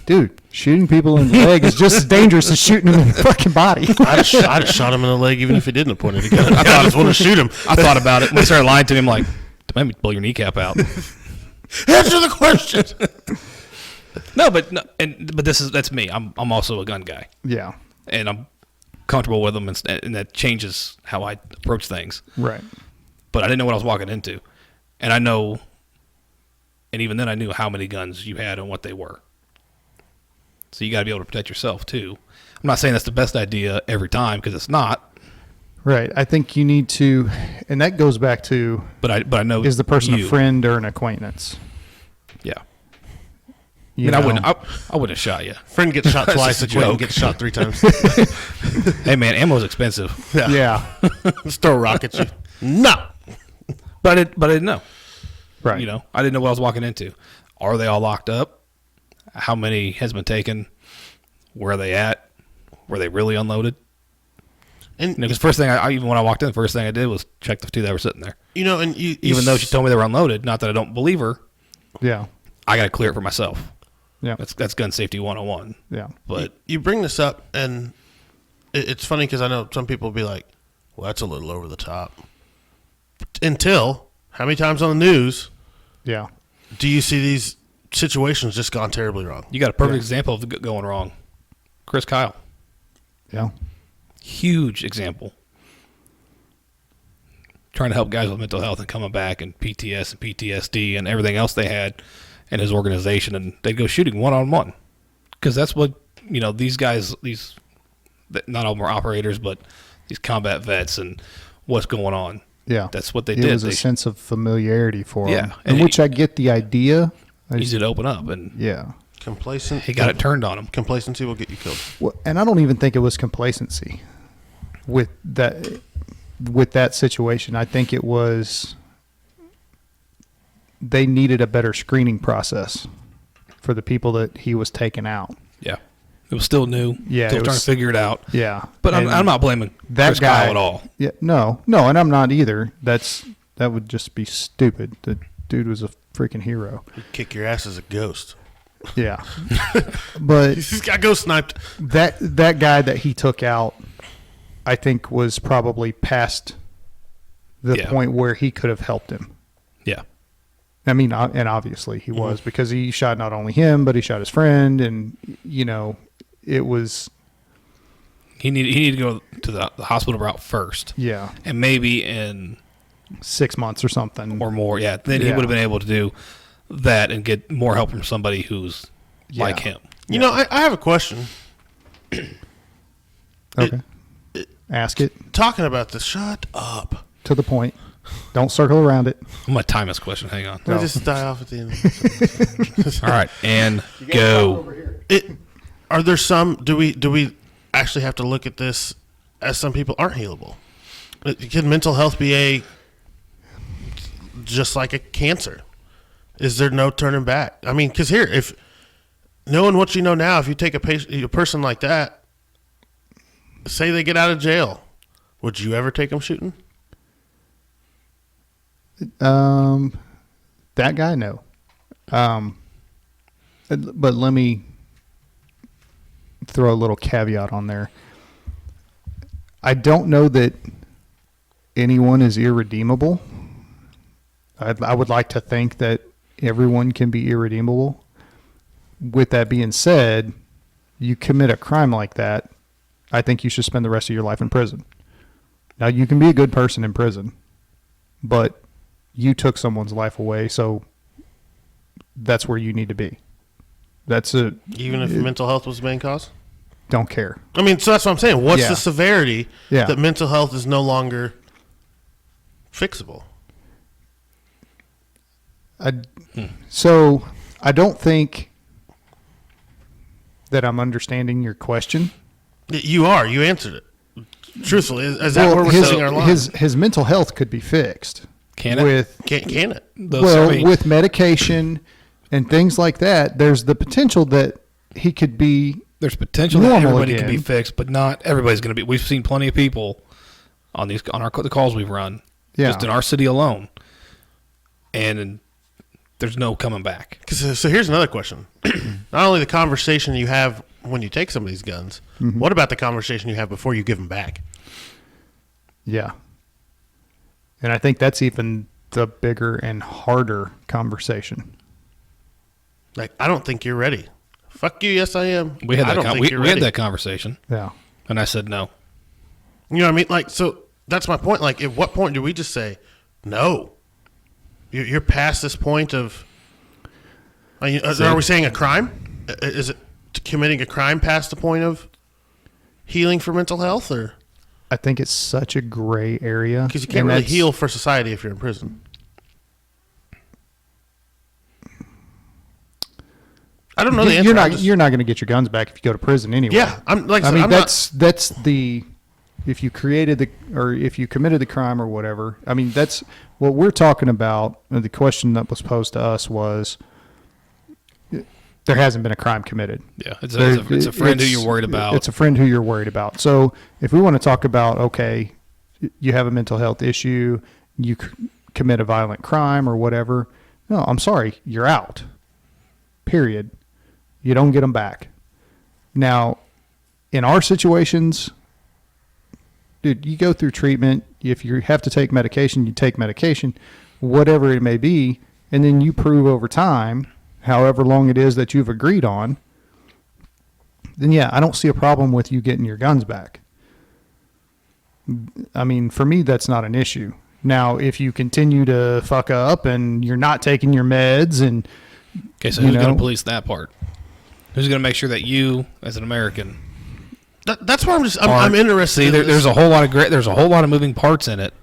Dude, shooting people in the leg is just as dangerous as shooting them in the fucking body. I'd have shot him in the leg even if he didn't have pointed a gun. I just want to shoot him. I thought about it. When he started lying to me, I'm like, don't make me blow your kneecap out. Answer the question. But that's me. I'm also a gun guy. Yeah. And I'm comfortable with them, and that changes how I approach things. Right. But I didn't know what I was walking into. And I know, and even then I knew how many guns you had and what they were. So you got to be able to protect yourself, too. I'm not saying that's the best idea every time, because it's not. Right. I think you need to, and that goes back to, But I know, is the person a friend or an acquaintance? Yeah. You I know? wouldn't have shot you. Friend gets shot twice. just a Acquaintance joke. gets shot 3 times. Hey, man, ammo's expensive. Yeah. Just throw a rock at you. No. But I didn't know. Right. You know, I didn't know what I was walking into. Are they all locked up? How many has been taken? Where are they at? Were they really unloaded? And because first thing even when I walked in, the first thing I did was check the 2 that were sitting there. you know, and you Even though she told me they were unloaded, not that I don't believe her, Yeah. I got to clear it for myself. Yeah. That's gun safety 101. Yeah. But you bring this up, and it's funny because I know some people will be like, "Well, that's a little over the top." Until how many times on the news? Yeah. Do you see these situations just gone terribly wrong? you got a perfect example of going wrong. Chris Kyle. Yeah. Huge example. Trying to help guys with mental health and coming back and PTS and PTSD and everything else they had in his organization, and they'd go shooting one-on-one because that's what, you know, these guys, not all were operators, but these combat vets and what's going on. Yeah. That's what they it did. It was a sense of familiarity for Yeah. him, in which I get the idea. Easy to open up, and Yeah. Complacent. he got it turned on him. Complacency will get you killed. Well, and I don't even think it was complacency with that situation. I think it was they needed a better screening process for the people that he was taking out. Yeah. It was still new. Yeah, Still it trying was- to figure it out. Yeah. But And I'm not blaming that Chris guy Kyle at all. Yeah, no, and I'm not either. That would just be stupid. The dude was a freaking hero. He'd kick your ass as a ghost. Yeah. But He's got ghost sniped. that guy that he took out, I think, was probably past the Yeah. point where he could have helped him. Yeah. I mean, and obviously he was, because he shot not only him, but he shot his friend, and you know, it was He needed to go to the hospital route first. yeah, And maybe in 6 months or something. or more, yeah. Then he Yeah. would have been able to do that and get more help from somebody who's like him. You know, I have a question. Okay, ask it Talking about this, shut up. to the point. Don't circle around it. I'm going to time this question. Hang on. Let me just die off at the end. All right. And go. Are there some? Do we actually have to look at this as some people aren't healable? Can mental health be just like a cancer? Is there no turning back? I mean, because here, if knowing what you know now, if you take a person like that, say they get out of jail, would you ever take them shooting? That guy, no. But let me throw a little caveat on there. I don't know that anyone is irredeemable. I would like to think that everyone can be irredeemable. With that being said, you commit a crime like that, I think you should spend the rest of your life in prison. Now, you can be a good person in prison, but you took someone's life away, so that's where you need to be. Even if mental health was the main cause? Don't care. I mean, so that's what I'm saying. What's the severity that mental health is no longer fixable? So I don't think that I'm understanding your question. You are. You answered it. Truthfully, is that where we're setting our line? His mental health could be fixed. Can it? Can it? With medication and things like that, there's the potential that he could be. There's potential that everybody can be fixed, but not everybody's going to be. We've seen plenty of people on the calls we've run, just in our city alone, and there's no coming back. So here's another question: not only the conversation you have when you take somebody's guns, what about the conversation you have before you give them back? Yeah. And I think that's even the bigger and harder conversation. Like, I don't think you're ready. Fuck you, yes I am. We had that conversation. Yeah. And I said no. You know what I mean? Like, so that's my point. Like, at what point do we just say, no? You're past this point of, are we saying a crime? Is it committing a crime past the point of healing for mental health, or? I think it's such a gray area. Because you can't really heal for society if you're in prison. I don't know the answer. You're not going to get your guns back if you go to prison anyway. Yeah, that's the if you created if you committed the crime or whatever. I mean, that's what we're talking about. The question that was posed to us was, there hasn't been a crime committed. Yeah, it's a friend who you're worried about. It's a friend who you're worried about. So if we want to talk about, okay, you have a mental health issue, you commit a violent crime or whatever, no, I'm sorry, you're out. Period. You don't get them back. Now, in our situations, dude, you go through treatment. If you have to take medication, you take medication, whatever it may be, and then you prove over time, however long it is that you've agreed on, then yeah, I don't see a problem with you getting your guns back. I mean, for me, that's not an issue. Now, if you continue to fuck up and you're not taking your meds and... Okay, so who's going to police that part? Who's going to make sure that you, as an American... That's why I'm interested. See, there's a whole lot of moving parts in it.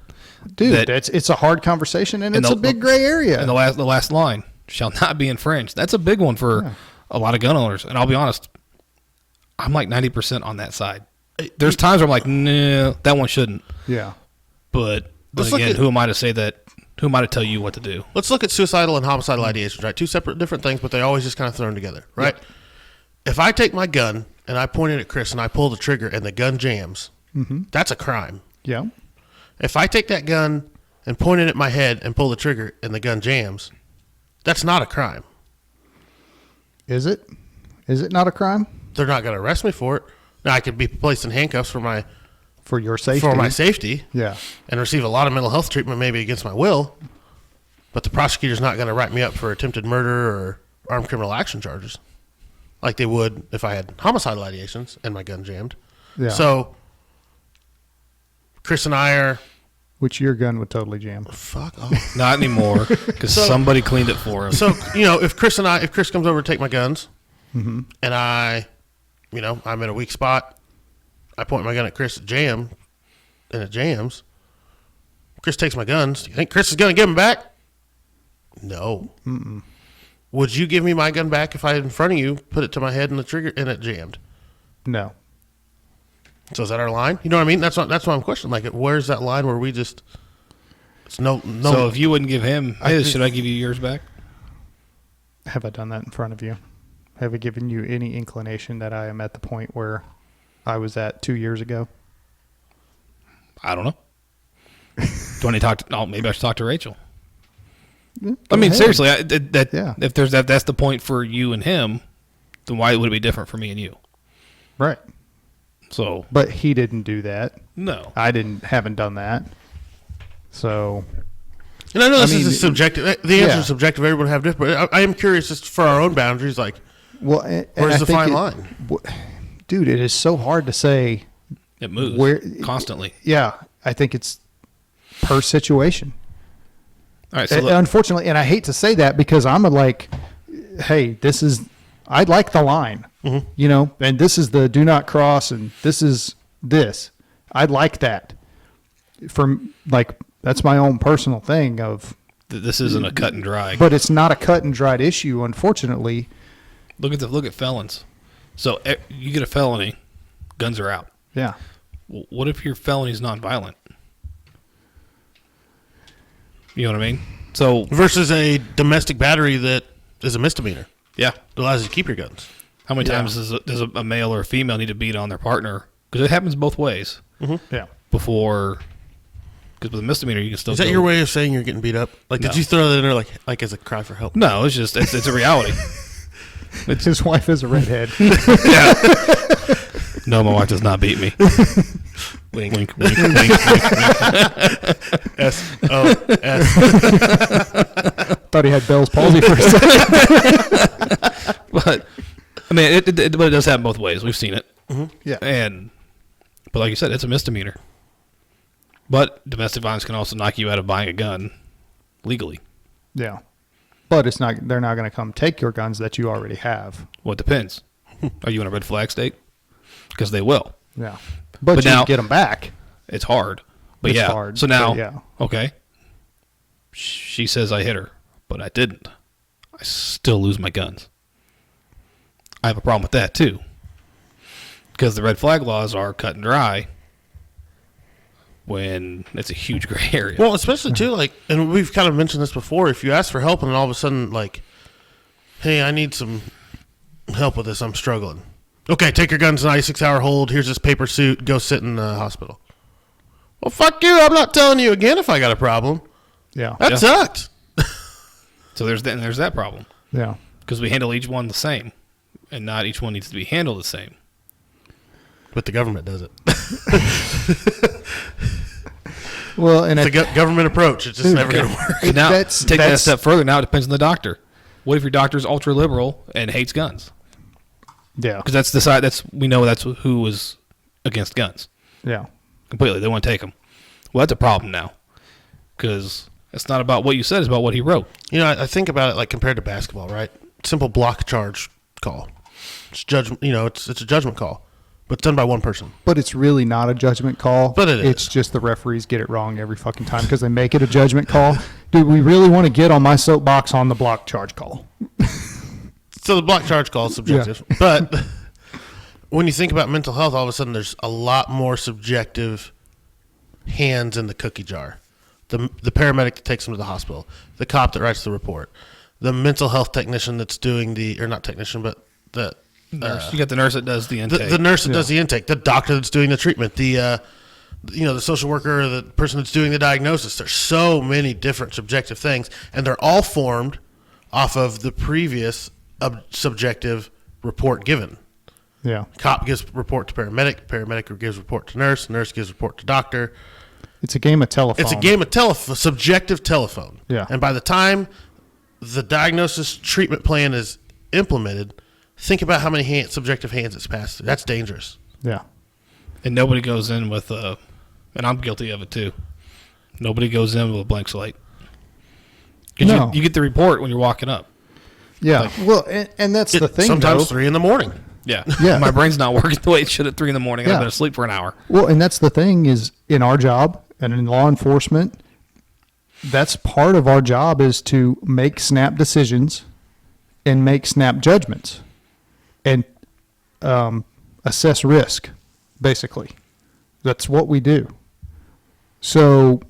Dude, it's a hard conversation, and it's a big gray area. And the last line, shall not be infringed. That's a big one for a lot of gun owners. And I'll be honest, I'm like 90% on that side. There's times where I'm like, no, that one shouldn't. Yeah. But again, who am I to say that? Who am I to tell you what to do? Let's look at suicidal and homicidal ideations, right? Two separate, different things, but they always just kind of thrown together, right? Yep. If I take my gun and I point it at Chris and I pull the trigger and the gun jams, that's a crime. Yeah. If I take that gun and point it at my head and pull the trigger and the gun jams, that's not a crime. Is it? Is it not a crime? They're not going to arrest me for it. Now, I could be placed in handcuffs for your safety. For my safety. Yeah. And receive a lot of mental health treatment, maybe against my will. But the prosecutor's not going to write me up for attempted murder or armed criminal action charges like they would if I had homicidal ideations and my gun jammed. Yeah. So, Chris and I are... Which your gun would totally jam. Fuck off. Not anymore, because somebody cleaned it for him. So, if Chris comes over to take my guns, and I'm in a weak spot, I point my gun at Chris, and it jams. Chris takes my guns. You think Chris is going to give them back? No. Mm-mm. Would you give me my gun back if I had in front of you, put it to my head and the trigger, and it jammed? No. So is that our line? You know what I mean? That's what I'm questioning. Like, where's that line where we just... It's no. So if you wouldn't give him his, should I give you yours back? Have I done that in front of you? Have I given you any inclination that I am at the point where I was at 2 years ago? I don't know. Do you want to talk to... maybe I should talk to Rachel. Yeah, I mean, ahead. seriously, if that's the point for you and him, then why would it be different for me and you? Right. So, but he didn't do that. No, I haven't done that. So, and I know this is subjective. The answer is subjective. Everyone have different. I am curious just for our own boundaries. Like, where's the fine line? Dude, it is so hard to say. It moves constantly. Yeah, I think it's per situation. All right. So unfortunately, and I hate to say that because I'm hey, this is I like the line, you know, and this is the do not cross and this is this. I like that. That's my own personal thing of. This isn't a cut and dry. But it's not a cut and dried issue, unfortunately. Look at felons. So you get a felony, guns are out. Yeah. What if your felony is nonviolent? You know what I mean? So versus a domestic battery that is a misdemeanor. Yeah, it allows you to keep your guns. How many times does a male or a female need to beat on their partner? Because it happens both ways. Yeah. Because with a misdemeanor, you can still. Is that your way of saying you're getting beat up? Like, did you throw that in there like as a cry for help? No, it's just it's a reality. His wife is a redhead. Yeah. No, my wife does not beat me. Wink, wink, wink, wink, wink. S-O-S. Thought he had Bell's palsy for a second. But I mean, but it does happen both ways. We've seen it. Yeah. But like you said, it's a misdemeanor. But domestic violence can also knock you out of buying a gun legally. Yeah. But it's not. They're not going to come take your guns that you already have. Well, it depends. Are you in a red flag state? Because they will. Yeah. But you now, get them back. It's hard. But it's yeah. hard. So now, yeah. Okay. She says I hit her, but I didn't. I still lose my guns. I have a problem with that too. Because the red flag laws are cut and dry when it's a huge gray area. Well, especially too, like, and we've kind of mentioned this before, if you ask for help and then all of a sudden, like, hey, I need some help with this, I'm struggling. Okay, take your guns, 96-hour hold, here's this paper suit, go sit in the hospital. Well, fuck you, I'm not telling you again if I got a problem. Yeah. That sucked. So there's that problem. Yeah. Because we handle each one the same, and not each one needs to be handled the same. But the government does it. Well, and it's a government approach. It's just never going to work. Now, take that a step further. Now it depends on the doctor. What if your doctor's ultra liberal and hates guns? Yeah. Because we know that's who was against guns. Yeah. Completely. They want to take them. Well, that's a problem now. Because it's not about what you said, it's about what he wrote. You know, I think about it like compared to basketball, right? Simple block charge call. It's judgment. You know, it's a judgment call, but it's done by one person. But it's really not a judgment call. But it's just the referees get it wrong every fucking time because they make it a judgment call. Do we really want to get on my soapbox on the block charge call? So the block charge call is subjective. Yeah. But when you think about mental health, all of a sudden there's a lot more subjective hands in the cookie jar. The paramedic that takes them to the hospital, the cop that writes the report, the mental health technician that's doing not technician, but the nurse. You got the nurse that does the intake. The nurse that does the intake, the doctor that's doing the treatment, the social worker, or the person that's doing the diagnosis. There's so many different subjective things, and they're all formed off of the previous subjective report given. Yeah. Cop gives report to paramedic gives report to nurse gives report to doctor. It's a game of telephone. It's a game of subjective telephone. Yeah. And by the time the diagnosis treatment plan is implemented, think about how many subjective hands it's passed through. That's dangerous. Yeah. And nobody goes in with and I'm guilty of it too. Nobody goes in with a blank slate. No. You get the report when you're walking up. Yeah. Well, and that's the thing, sometimes 3 a.m. Yeah. Yeah. My brain's not working the way it should at 3 a.m. I've been asleep for an hour. Well, and that's the thing is in our job and in law enforcement, that's part of our job is to make snap decisions and make snap judgments and assess risk, basically. That's what we do. So,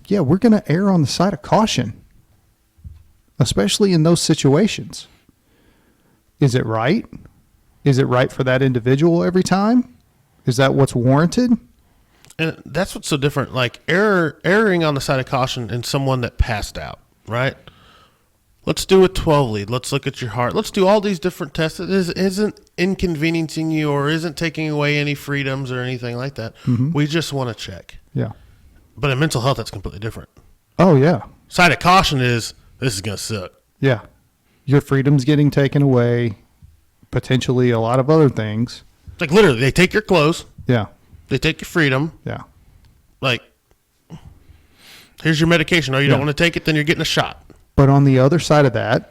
yeah, we're going to err on the side of caution, especially in those situations. Is it right? Is it right for that individual every time? Is that what's warranted? And that's what's so different. Like erring on the side of caution in someone that passed out, right? Let's do a 12 lead. Let's look at your heart. Let's do all these different tests. It isn't inconveniencing you or isn't taking away any freedoms or anything like that. Mm-hmm. We just want to check. Yeah. But in mental health, that's completely different. Oh, yeah. Side of caution is this is going to suck. Yeah. Your freedom's getting taken away. Potentially a lot of other things. Like literally, they take your clothes. Yeah. They take your freedom. Yeah. Like, here's your medication. Oh, you don't want to take it? Then you're getting a shot. But on the other side of that,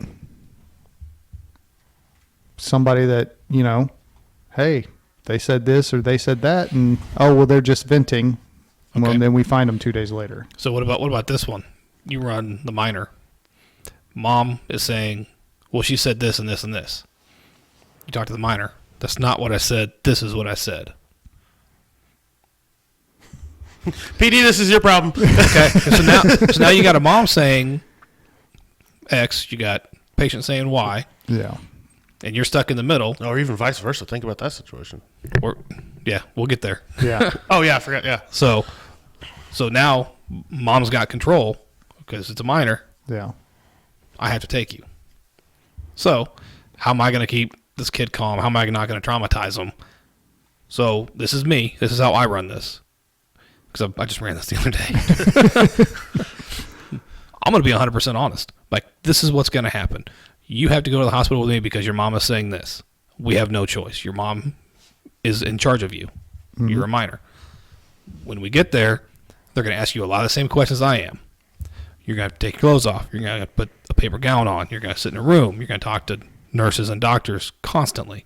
somebody that, hey, they said this or they said that, and they're just venting. Okay. Well, then we find them 2 days later. So what about this one? You run the minor. Mom is saying, well, she said this and this and this. You talk to the minor. That's not what I said. This is what I said. PD, this is your problem. Okay. So now you got a mom saying X. You got patient saying Y. Yeah. And you're stuck in the middle. Or even vice versa. Think about that situation. Yeah, we'll get there. Yeah. Oh, yeah, I forgot. Yeah. So now mom's got control because it's a minor. Yeah. I have to take you. So how am I going to keep this kid calm? How am I not going to traumatize him? So this is me. This is how I run this. Because I just ran this the other day. I'm going to be 100% honest. Like, this is what's going to happen. You have to go to the hospital with me because your mom is saying this. We have no choice. Your mom is in charge of you. Mm-hmm. You're a minor. When we get there, they're going to ask you a lot of the same questions I am. You're going to have to take your clothes off. You're going to put a paper gown on. You're going to sit in a room. You're going to talk to nurses and doctors constantly.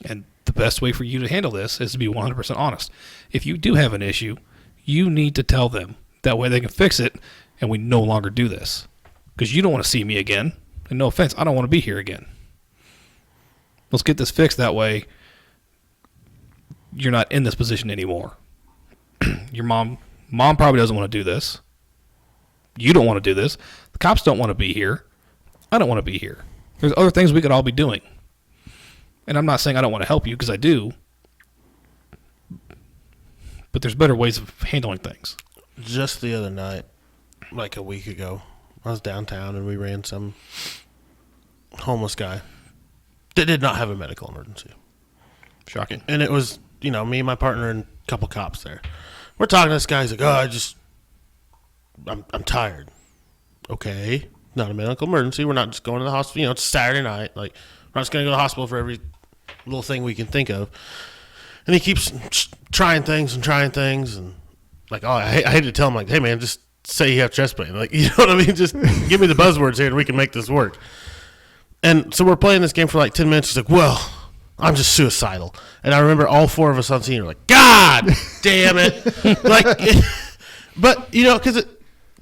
And the best way for you to handle this is to be 100% honest. If you do have an issue, you need to tell them. That way they can fix it, and we no longer do this. Because you don't want to see me again. And no offense, I don't want to be here again. Let's get this fixed. That way you're not in this position anymore. Your mom probably doesn't want to do this. You don't want to do this. The cops don't want to be here. I don't want to be here. There's other things we could all be doing. And I'm not saying I don't want to help you, because I do. But there's better ways of handling things. Just the other night, like a week ago, I was downtown and we ran some homeless guy that did not have a medical emergency. Shocking. And it was, me and my partner and a couple cops there. We're talking to this guy. He's like, I'm tired. Okay. Not a medical emergency. We're not just going to the hospital. It's Saturday night. Like, we're not just going to go to the hospital for every little thing we can think of. And he keeps trying things. And like, I hate to tell him, like, hey, man, just say you have chest pain. Like, you know what I mean? Just give me the buzzwords here and we can make this work. And so we're playing this game for like 10 minutes. He's like, well, I'm just suicidal. And I remember all four of us on scene were like, God damn it. But, because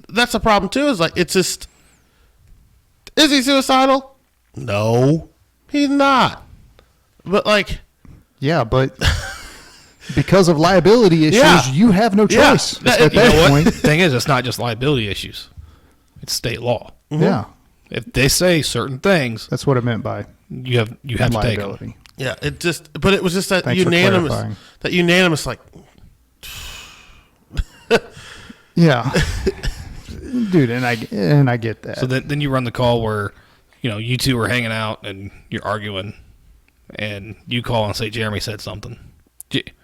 that's the problem too, is like, it's just, is he suicidal? No, he's not. But like, yeah, but because of liability issues, you have no choice. Yeah. At that point. The thing is, it's not just liability issues. It's state law. Mm-hmm. Yeah. If they say certain things, that's what it meant by you have to take them. Yeah, but it was just that unanimous, like, yeah, dude, and I get that. So then you run the call where, you two are hanging out and you're arguing, and you call and say Jeremy said something.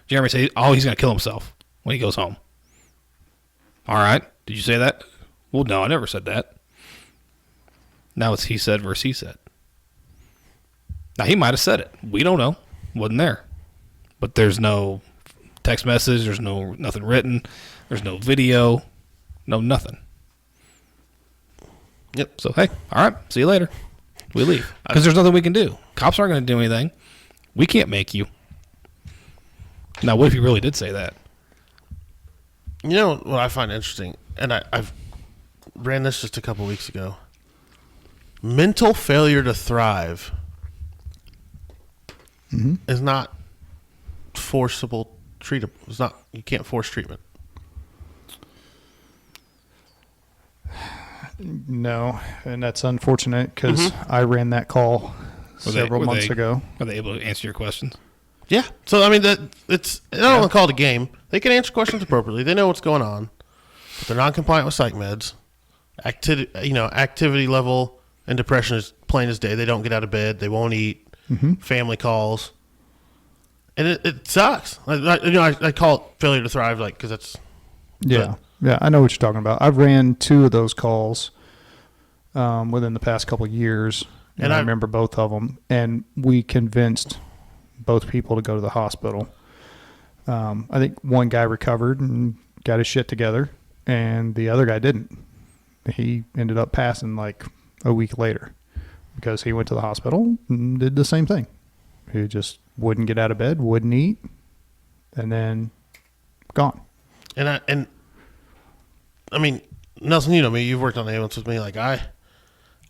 Jeremy says, he's going to kill himself when he goes home. All right, did you say that? Well, no, I never said that. Now it's he said versus he said. Now, he might have said it. We don't know. Wasn't there. But there's no text message. There's nothing written. There's no video. No nothing. Yep. So, hey, all right, see you later. We leave. Because there's nothing we can do. Cops aren't going to do anything. We can't make you. Now, what if you really did say that? You know what I find interesting, and I've ran this just a couple weeks ago. Mental failure to thrive is not forcible treatable. It's not. You can't force treatment. No, and that's unfortunate because I ran that call several months ago. Are they able to answer your questions? Yeah. So I mean, I don't want to call it a game. They can answer questions appropriately. They know what's going on, but they're non-compliant with psych meds. Activity level and depression is plain as day. They don't get out of bed. They won't eat. Family calls, and it sucks. I call it failure to thrive, like, because that's yeah. I know what you're talking about. I've ran 2 of those calls within the past couple of years, and I remember both of them. And we convinced both people to go to the hospital. I think one guy recovered and got his shit together, and the other guy didn't. He ended up passing like a week later. because he went to the hospital and did the same thing. He just wouldn't get out of bed, wouldn't eat, and then gone. And I mean, Nelson, you know me. You've worked on the ambulance with me. Like I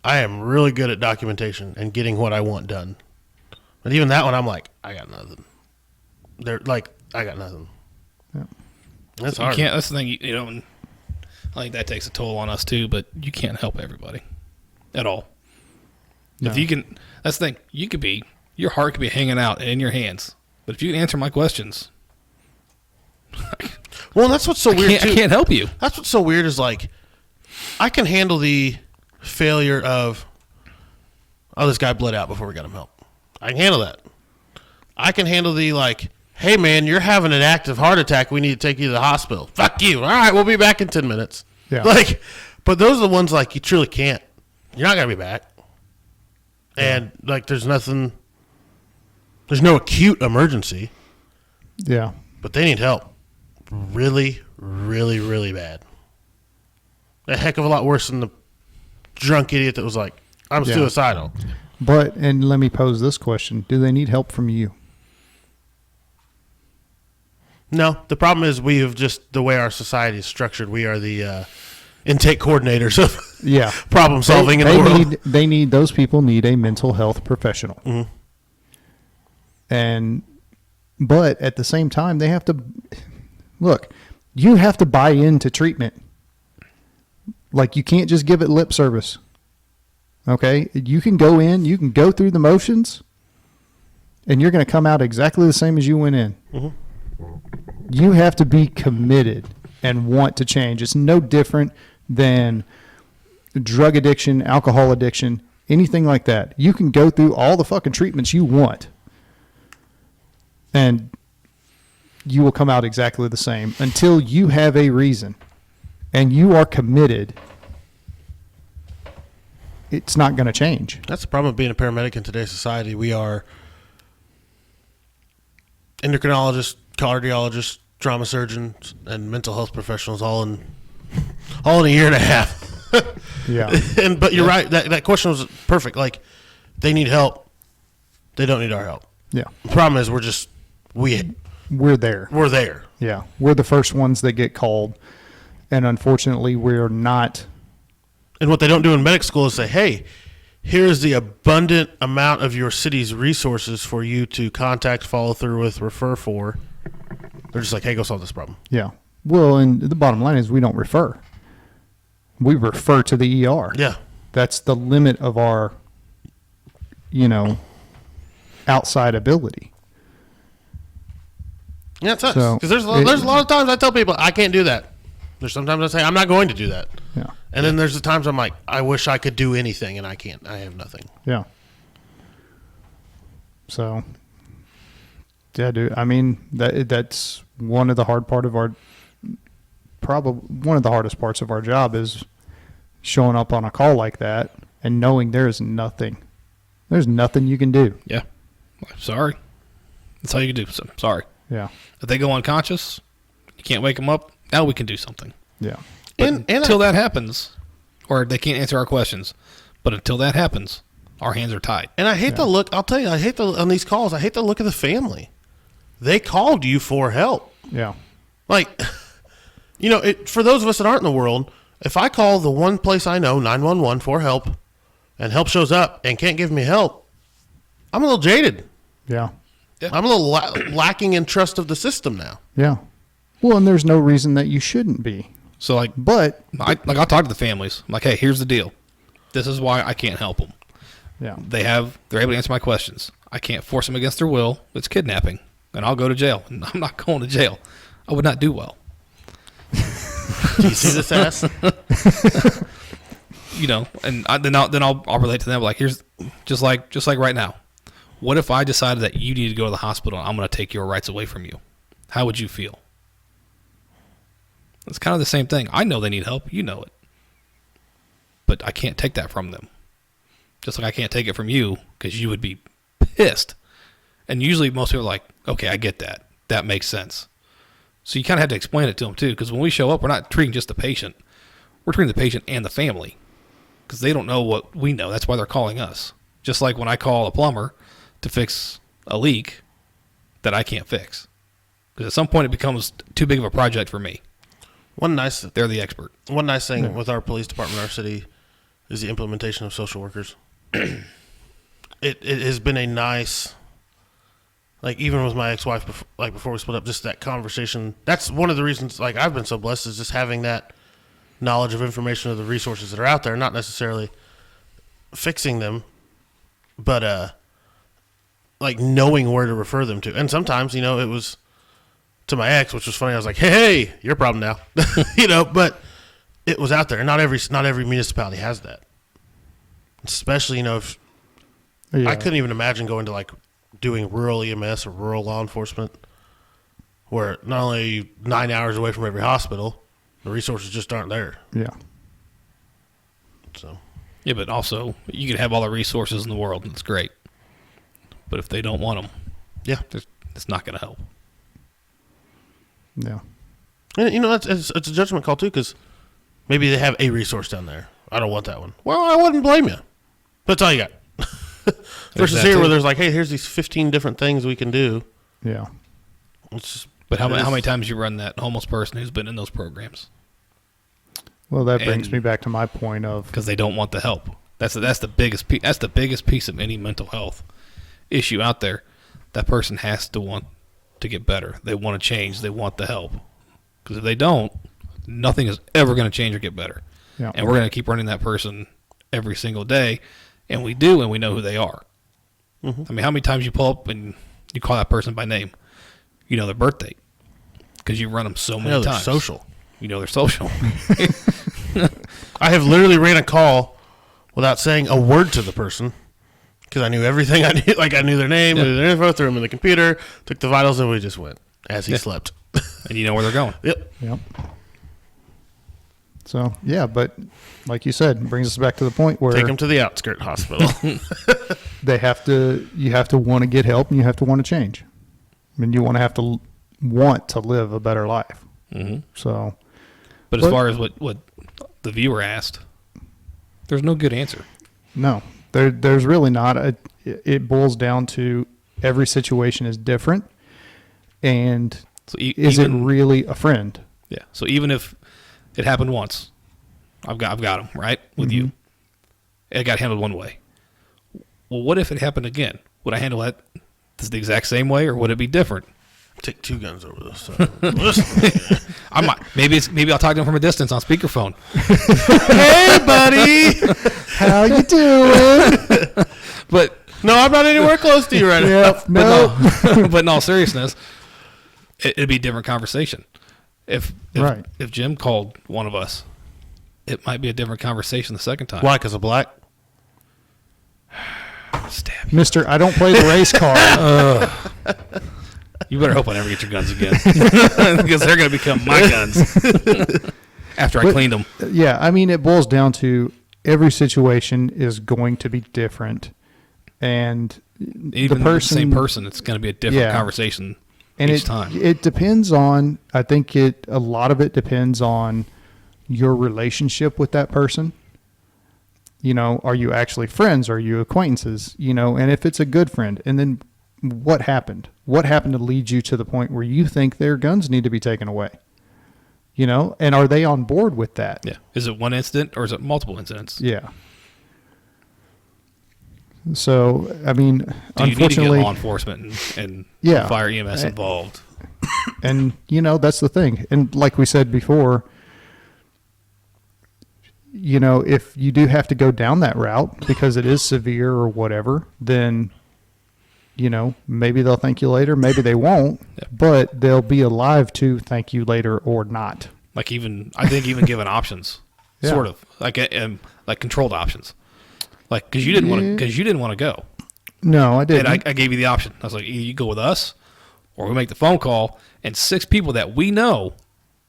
am really good at documentation and getting what I want done. But even that one, I'm like, I got nothing. They're like, I got nothing. Yeah. That's So hard. you can't. That's the thing. You know, and I think that takes a toll on us too. But you can't help everybody at all. No. If you can, that's the thing. You could be, your heart could be hanging out in your hands. But if you can answer my questions, Well, that's what's so weird too. I can't help you. That's what's so weird is like, I can handle the failure of, oh, this guy bled out before we got him help. I can handle that. I can handle the like, hey man, you're having an active heart attack. We need to take you to the hospital. Fuck you. All right, we'll be back in 10 minutes. Yeah. Like, but those are the ones like you truly can't. You're not gonna be back. And like, there's no acute emergency, Yeah. but they need help. Really, really, really bad. A heck of a lot worse than the drunk idiot that was like, I'm Yeah. suicidal. But, and let me pose this question. Do they need help from you? No, the problem is we have just, the way our society is structured, we are the intake coordinators of Yeah. problem solving in the world. Those people need a mental health professional. Mm-hmm. But at the same time, they have to, look, you have to buy into treatment. Like, you can't just give it lip service. Okay? You can go in, you can go through the motions, and you're going to come out exactly the same as you went in. Mm-hmm. You have to be committed and want to change. It's no different than drug addiction, alcohol addiction, anything like that. You can go through all the fucking treatments you want, and you will come out exactly the same until you have a reason and you are committed. It's not going to change. That's the problem with being a paramedic in today's society. We are endocrinologists, cardiologists, trauma surgeons, and mental health professionals all in a year and a half. Yeah. But you're right. That question was perfect. Like, they need help. They don't need our help. Yeah. The problem is We're there. we're there. Yeah. We're the first ones that get called. And unfortunately, we're not. And what they don't do in medical school is say, hey, here's the abundant amount of your city's resources for you to contact, follow through with, refer for. They're just like, hey, go solve this problem. Yeah. Well, and the bottom line is we don't refer. We refer to the ER. Yeah. That's the limit of our, outside ability. Yeah, it sucks. So, Because there's a lot of times I tell people, I can't do that. There's sometimes I say, I'm not going to do that. Yeah. And then there's the times I'm like, I wish I could do anything, and I can't. I have nothing. Yeah. So, yeah, dude. I mean, that's one of the hard part of our, probably one of the hardest parts of our job is showing up on a call like that and knowing there's nothing you can do. Yeah. Sorry. That's all you can do. So, sorry. Yeah. If they go unconscious, you can't wake them up. Now we can do something. Yeah. But And until that happens, or they can't answer our questions, but until that happens, our hands are tied. And I hate the look. I'll tell you, on these calls, I hate the look of the family. They called you for help. Yeah. Like, for those of us that aren't in the world, if I call the one place I know, 911, for help, and help shows up and can't give me help, I'm a little jaded. Yeah. Yeah. I'm a little lacking in trust of the system now. Yeah. Well, and there's no reason that you shouldn't be. So, But I'll talk to the families. I'm like, hey, here's the deal. This is why I can't help them. yeah. They're able to answer my questions. I can't force them against their will. It's kidnapping, and I'll go to jail. And I'm not going to jail. I would not do well. Do you see this ass? And then I'll relate to them. Like, here's just like right now. What if I decided that you need to go to the hospital and I'm going to take your rights away from you? How would you feel? It's kind of the same thing. I know they need help. You know it. But I can't take that from them. Just like I can't take it from you because you would be pissed. And usually most people are like, okay, I get that. That makes sense. So you kind of have to explain it to them too, because when we show up, we're not treating just the patient. We're treating the patient and the family because they don't know what we know. That's why they're calling us. Just like when I call a plumber to fix a leak that I can't fix. Because at some point it becomes too big of a project for me. They're the expert. One nice thing with our police department in our city is the implementation of social workers. It has been a nice, like even with my ex-wife, before we split up, just that conversation. That's one of the reasons, like I've been so blessed, is just having that knowledge of information of the resources that are out there, not necessarily fixing them, but like knowing where to refer them to. And sometimes, it was to my ex, which was funny. I was like, hey, your problem now, but it was out there. And not every municipality has that. Especially, if I couldn't even imagine going to like doing rural EMS or rural law enforcement, where not only are you 9 hours away from every hospital, the resources just aren't there. Yeah. So. Yeah, but also you can have all the resources in the world, and it's great. But if they don't want them, it's not going to help. Yeah. And, it's a judgment call too, because maybe they have a resource down there. I don't want that one. Well, I wouldn't blame you. That's all you got. Versus here, where there's like, hey, here's these 15 different things we can do. Yeah. But how many times you run that homeless person who's been in those programs? Well, that brings me back to my point of, because they don't want the help. That's the biggest piece. That's the biggest piece of any mental health issue out there. That person has to want to get better. They want to change. They want the help. Because if they don't, nothing is ever going to change or get better. Yeah. And we're going to keep running that person every single day. And we do, and we know who they are. Mm-hmm. I mean, how many times you pull up and you call that person by name? You know their birth date. Because you run them so many times. They're social. You know they're social. I have literally ran a call without saying a word to the person, because I knew everything. I knew, like I knew their name, knew their info, threw them in the computer, took the vitals, and we just went as he slept. And you know where they're going. Yep. So, yeah, but like you said, it brings us back to the point where take them to the outskirt hospital. you have to want to get help, and you have to want to change. I mean, you want to live a better life. Mm-hmm. So, but as far as what the viewer asked, there's no good answer. No, there's really not. It boils down to every situation is different, and so is it really a friend? Yeah. So even if it happened once, I've got them right with you. It got handled one way. Well, what if it happened again? Would I handle that the exact same way, or would it be different? Take two guns over this. I might. Maybe I'll talk to him from a distance on speakerphone. Hey, buddy, how you doing? But no, I'm not anywhere close to you right now. No. But in all seriousness, it'd be a different conversation. If Jim called one of us, it might be a different conversation the second time. Why? Because of black? Stab Mister, I don't play the race card. You better hope I never get your guns again, because they're going to become my guns after I cleaned them. Yeah, I mean, it boils down to every situation is going to be different, and even the same person, it's going to be a different conversation each time. It depends on. I think a lot of it depends on your relationship with that person. Are you actually friends? Are you acquaintances? And if it's a good friend, and then what happened? What happened to lead you to the point where you think their guns need to be taken away? And are they on board with that? Yeah. Is it one incident or is it multiple incidents? Yeah. So, I mean, Do unfortunately, you need to get law enforcement and fire EMS involved? And, that's the thing. And like we said before, if you do have to go down that route because it is severe or whatever, then, maybe they'll thank you later. Maybe they won't, but they'll be alive to thank you later or not. I think even given options, sort of like controlled options, like because you didn't want to go. No, I didn't. And I gave you the option. I was like, either you go with us, or we make the phone call, and 6 people that we know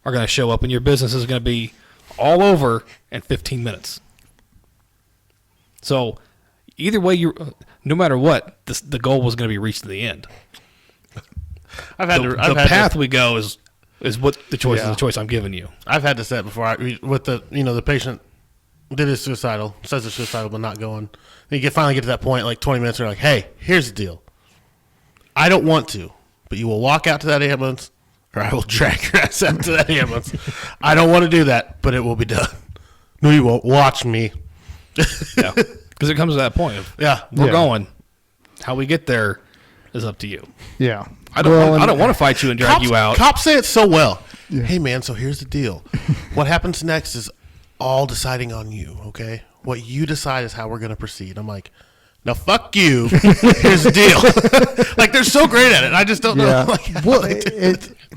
are going to show up, and your business is going to be all over in 15 minutes. So either way, no matter what, the goal was going to be reached in the end. The path we go is what the choice is. The choice I'm giving you. I've had to set before with the the patient Did it suicidal. Says it's suicidal, but not going. And you finally get to that point, like 20 minutes, and you're like, hey, here's the deal. I don't want to, but you will walk out to that ambulance, or I will drag your ass out to that ambulance. I don't want to do that, but it will be done. No, you won't. Watch me. Yeah. Because it comes to that point of, we're going. How we get there is up to you. Yeah. I don't want to fight you and drag you out. Cops say it so well. Yeah. Hey, man, so here's the deal. What happens next is all deciding on you, okay? What you decide is how we're going to proceed. I'm like, now fuck you. Here's the deal. Like, they're so great at it. I just don't know. Like,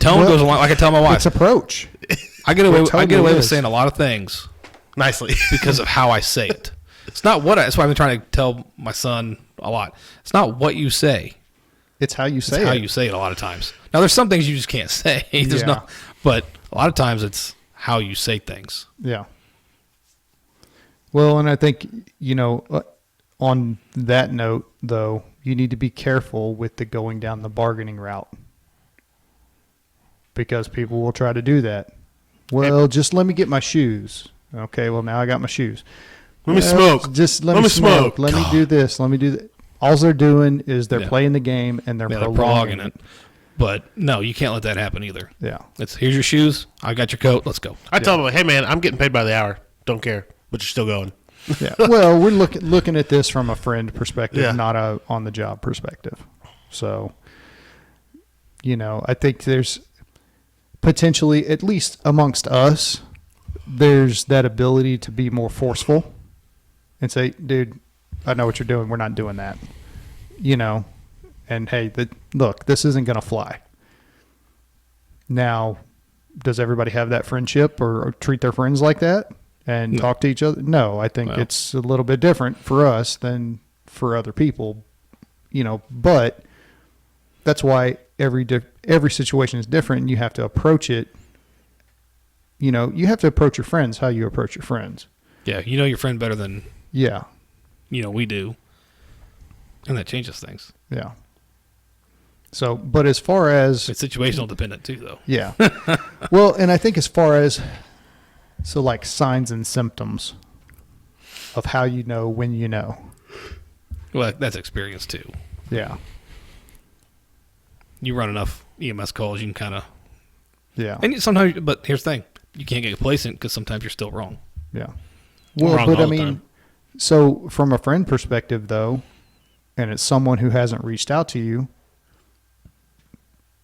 Tone goes along. I can tell my wife. It's approach. I get away with saying a lot of things nicely because of how I say it. It's not that's why I've been trying to tell my son a lot. It's not what you say. It's how you say it. It's how you say it a lot of times. Now, there's some things you just can't say. But a lot of times it's how you say things. Yeah. Well, and I think, on that note, though, you need to be careful with the going down the bargaining route. Because people will try to do that. Well, just let me get my shoes. Okay, well, now I got my shoes. Let me smoke. Just let me smoke. Let me do this. Let me do that. All they're doing is they're playing the game and they're prolonging it. But no, you can't let that happen either. Yeah. Here's your shoes. I got your coat. Let's go. I tell them, hey, man, I'm getting paid by the hour. Don't care. But you're still going. Yeah. Well, we're looking at this from a friend perspective, not a on the job perspective. So, I think there's potentially, at least amongst us, there's that ability to be more forceful and say, dude, I know what you're doing. We're not doing that. And hey, look, this isn't going to fly. Now, does everybody have that friendship or treat their friends like that and talk to each other? No, I think it's a little bit different for us than for other people, but that's why every situation is different and you have to approach it. You have to approach your friends how you approach your friends. Yeah. You know your friend better than we do. And that changes things. Yeah. So, but as far as... It's situational dependent too, though. Yeah. Well, and I think as far as, like signs and symptoms of how you know when you know. Well, that's experience too. Yeah. You run enough EMS calls, you can kind of... Yeah. And sometimes, but here's the thing. You can't get complacent because sometimes you're still wrong. Yeah. Well, but I mean, so from a friend perspective, though, and it's someone who hasn't reached out to you,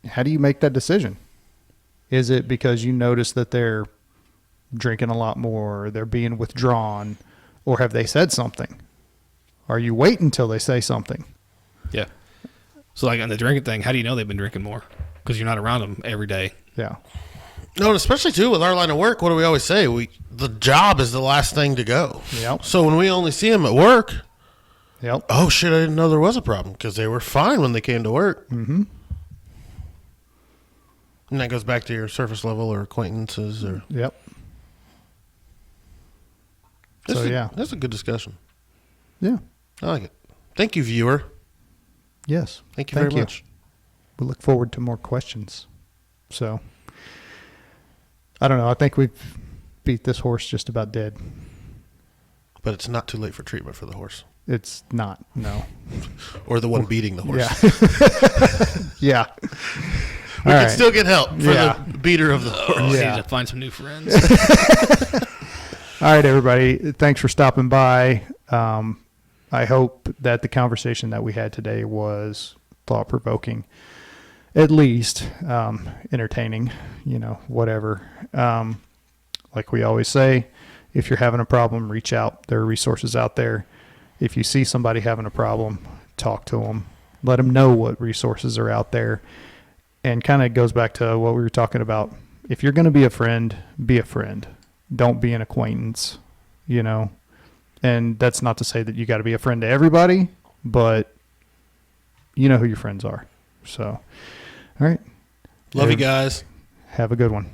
how do you make that decision? Is it because you notice that they're drinking a lot more, or they're being withdrawn, or have they said something? Are you waiting until they say something? Yeah. So like on the drinking thing, how do you know they've been drinking more? Because you're not around them every day. Yeah. No, and especially too with our line of work, what do we always say? The job is the last thing to go. Yep. So when we only see them at work, oh shit, I didn't know there was a problem because they were fine when they came to work. Mm-hmm. And that goes back to your surface level or acquaintances or. Yep. That's a good discussion. Yeah. I like it. Thank you, viewer. Yes. Thank you very much. We look forward to more questions. So, I don't know. I think we've beat this horse just about dead. But it's not too late for treatment for the horse. It's not, no. Or the one beating the horse. Yeah. We can still get help for the beater of the horse. Yeah. Need to find some new friends. All right, everybody. Thanks for stopping by. I hope that the conversation that we had today was thought-provoking, at least entertaining, whatever. Like we always say, if you're having a problem, reach out. There are resources out there. If you see somebody having a problem, talk to them. Let them know what resources are out there. And kind of goes back to what we were talking about. If you're going to be a friend, be a friend. Don't be an acquaintance, And that's not to say that you got to be a friend to everybody, but you know who your friends are. So, all right. Love you guys. Have a good one.